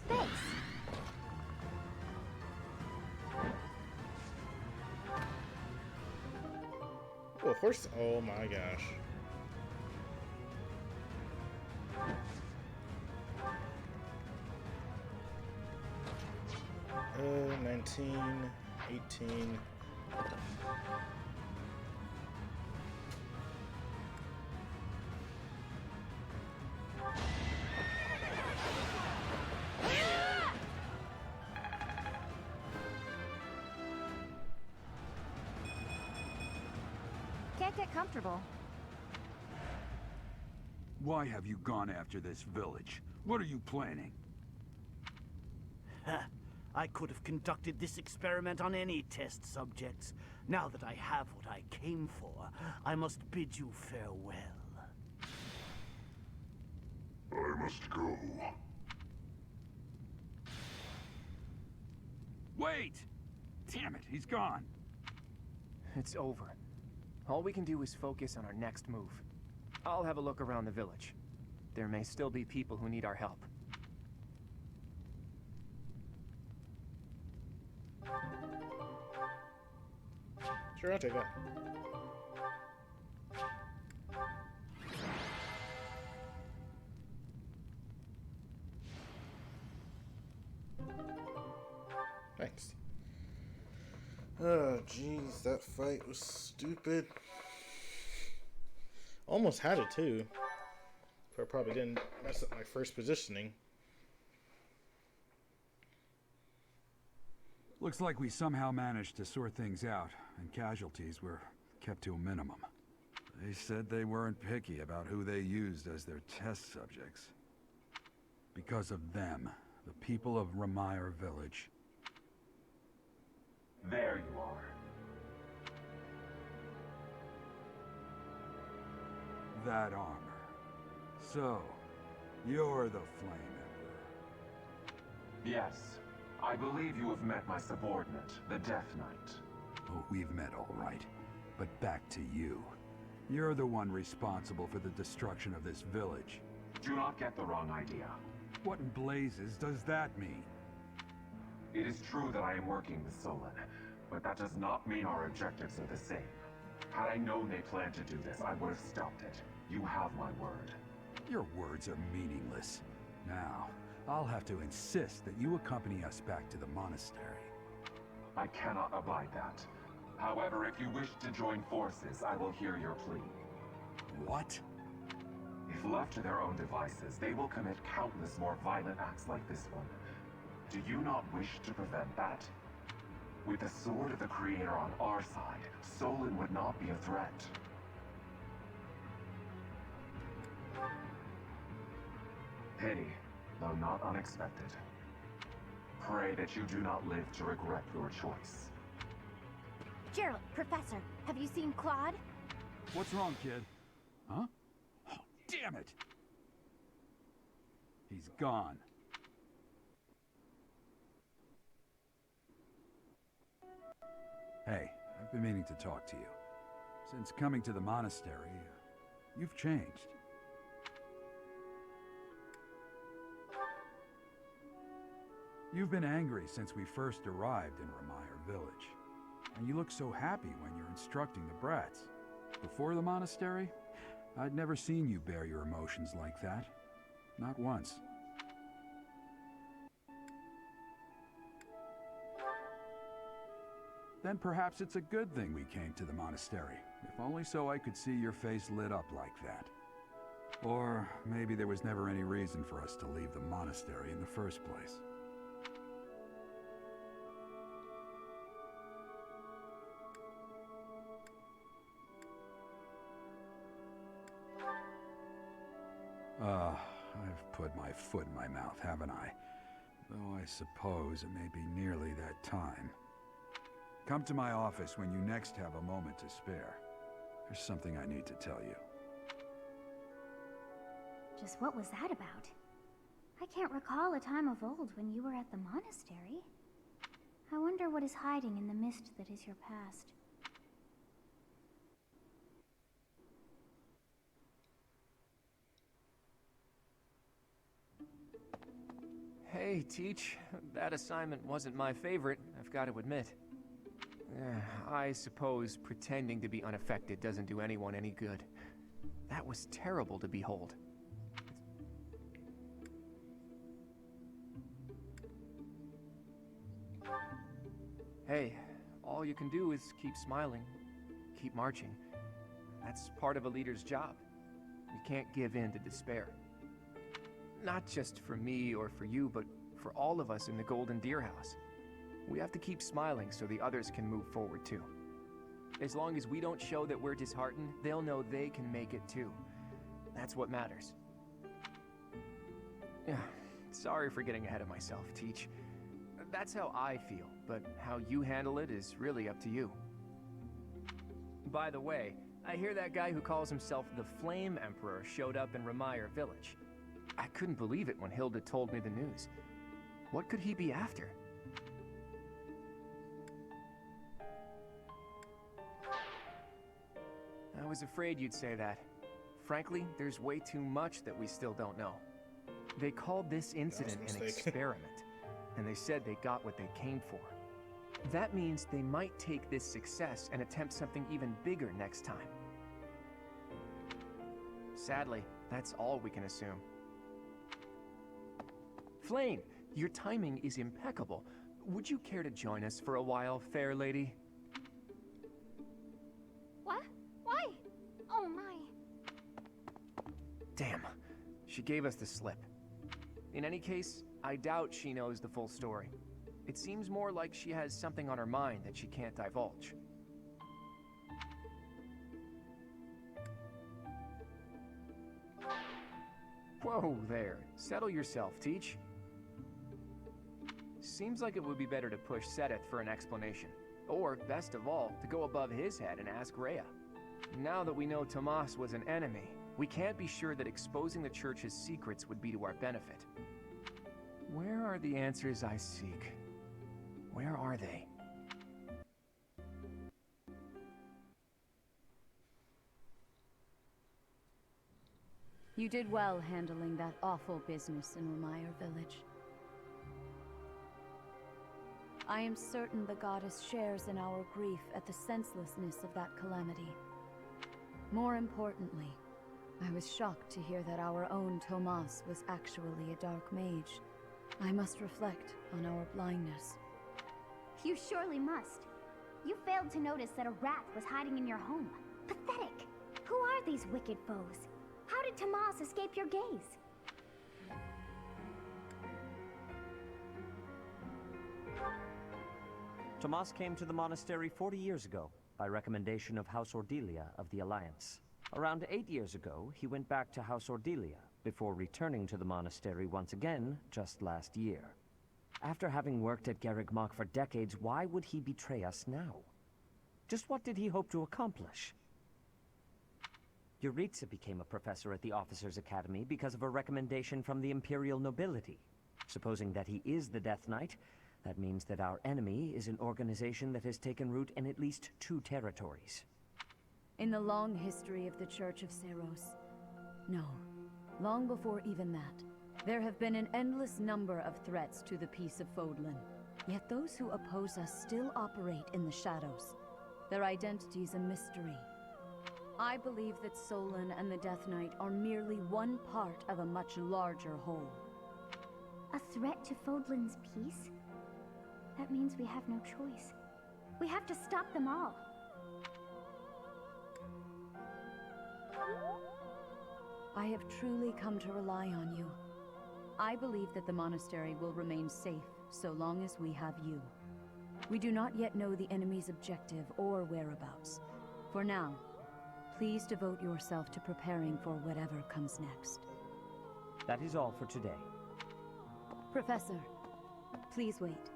Thanks. Oh, horse! Oh my gosh. 19, 18. Can't get comfortable. Why have you gone after this village? What are you planning? I could have conducted this experiment on any test subjects. Now that I have what I came for, I must bid you farewell. I must go. Wait! Damn it, he's gone. It's over. All we can do is focus on our next move. I'll have a look around the village. There may still be people who need our help. Sure, I'll take that. Thanks. Jeez, that fight was stupid. Almost had it too. But I probably didn't mess up my first positioning. Looks like we somehow managed to sort things out, and casualties were kept to a minimum. They said they weren't picky about who they used as their test subjects. Because of them, the people of Remire Village. There you are. That armor. So, you're the Flame Emperor. Yes. I believe you have met my subordinate, the Death Knight. Oh, we've met all right. But back to you. You're the one responsible for the destruction of this village. Do not get the wrong idea. What in blazes does that mean? It is true that I am working with Solon, but that does not mean our objectives are the same. Had I known they planned to do this, I would have stopped it. You have my word. Your words are meaningless. Now, I'll have to insist that you accompany us back to the monastery. I cannot abide that. However, if you wish to join forces, I will hear your plea. What? If left to their own devices, they will commit countless more violent acts like this one. Do you not wish to prevent that? With the sword of the Creator on our side, Solon would not be a threat. Pity, though not unexpected. Pray that you do not live to regret your choice. Gerald, Professor, have you seen Claude? What's wrong, kid? Huh? Oh, damn it! He's gone. Hey, I've been meaning to talk to you. Since coming to the monastery, you've changed. You've been angry since we first arrived in Remire Village. And you look so happy when you're instructing the brats. Before the monastery, I'd never seen you bear your emotions like that. Not once. Then perhaps it's a good thing we came to the monastery. If only so I could see your face lit up like that. Or maybe there was never any reason for us to leave the monastery in the first place. I've put my foot in my mouth, haven't I? Though I suppose it may be nearly that time. Come to my office when you next have a moment to spare. There's something I need to tell you. Just what was that about? I can't recall a time of old when you were at the monastery. I wonder what is hiding in the mist that is your past. Hey, Teach. That assignment wasn't my favorite, I've got to admit. I suppose pretending to be unaffected doesn't do anyone any good. That was terrible to behold. Hey, all you can do is keep smiling, keep marching. That's part of a leader's job. You can't give in to despair. Not just for me or for you, but for all of us in the Golden Deer House. We have to keep smiling so the others can move forward too. As long as we don't show that we're disheartened, they'll know they can make it too. That's what matters. Yeah, sorry for getting ahead of myself, Teach. That's how I feel, but how you handle it is really up to you. By the way, I hear that guy who calls himself the Flame Emperor showed up in Remire Village. I couldn't believe it when Hilda told me the news. What could he be after? I was afraid you'd say that. Frankly, there's way too much that we still don't know. They called this incident an experiment, and they said they got what they came for. That means they might take this success and attempt something even bigger next time. Sadly, that's all we can assume. Flame, your timing is impeccable. Would you care to join us for a while, fair lady? Damn. She gave us the slip. In any case, I doubt she knows the full story. It seems more like she has something on her mind that she can't divulge. Whoa there. Settle yourself, Teach. Seems like it would be better to push Seteth for an explanation. Or, best of all, to go above his head and ask Rhea. Now that we know Tomas was an enemy, we can't be sure that exposing the Church's secrets would be to our benefit. Where are the answers I seek? Where are they? You did well handling that awful business in Remire Village. I am certain the goddess shares in our grief at the senselessness of that calamity. More importantly, I was shocked to hear that our own Tomas was actually a dark mage. I must reflect on our blindness. You surely must. You failed to notice that a rat was hiding in your home. Pathetic! Who are these wicked foes? How did Tomas escape your gaze? Tomas came to the monastery 40 years ago, by recommendation of House Ordelia of the Alliance. Around 8 years ago, he went back to House Ordelia, before returning to the monastery once again, just last year. After having worked at Garreg Mach for decades, why would he betray us now? Just what did he hope to accomplish? Yuritsa became a professor at the Officers' Academy because of a recommendation from the Imperial nobility. Supposing that he is the Death Knight, that means that our enemy is an organization that has taken root in at least 2 territories. In the long history of the Church of Seros, no, long before even that, there have been an endless number of threats to the peace of Fodlan. Yet those who oppose us still operate in the shadows. Their identity's a mystery. I believe that Solon and the Death Knight are merely one part of a much larger whole. A threat to Fodlan's peace? That means we have no choice. We have to stop them all. I have truly come to rely on you. I believe that the monastery will remain safe so long as we have you. We do not yet know the enemy's objective or whereabouts. For now, please devote yourself to preparing for whatever comes next. That is all for today. Professor, please wait.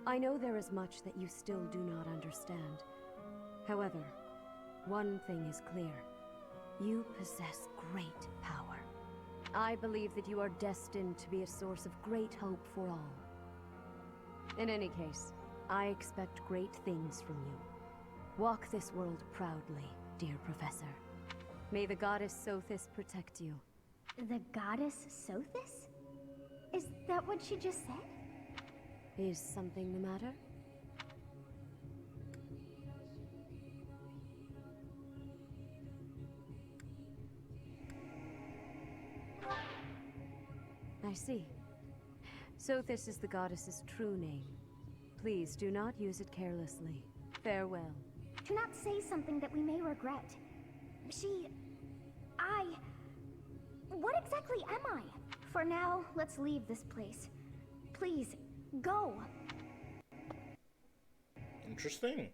I know there is much that you still do not understand. However, one thing is clear. You possess great power. I believe that you are destined to be a source of great hope for all. In any case, I expect great things from you. Walk this world proudly, dear Professor. May the goddess Sothis protect you. The goddess Sothis? Is that what she just said? Is something the matter? I see. Sothis is the goddess's true name. Please do not use it carelessly. Farewell. Do not say something that we may regret. What exactly am I? For now, let's leave this place. Please, go! Interesting.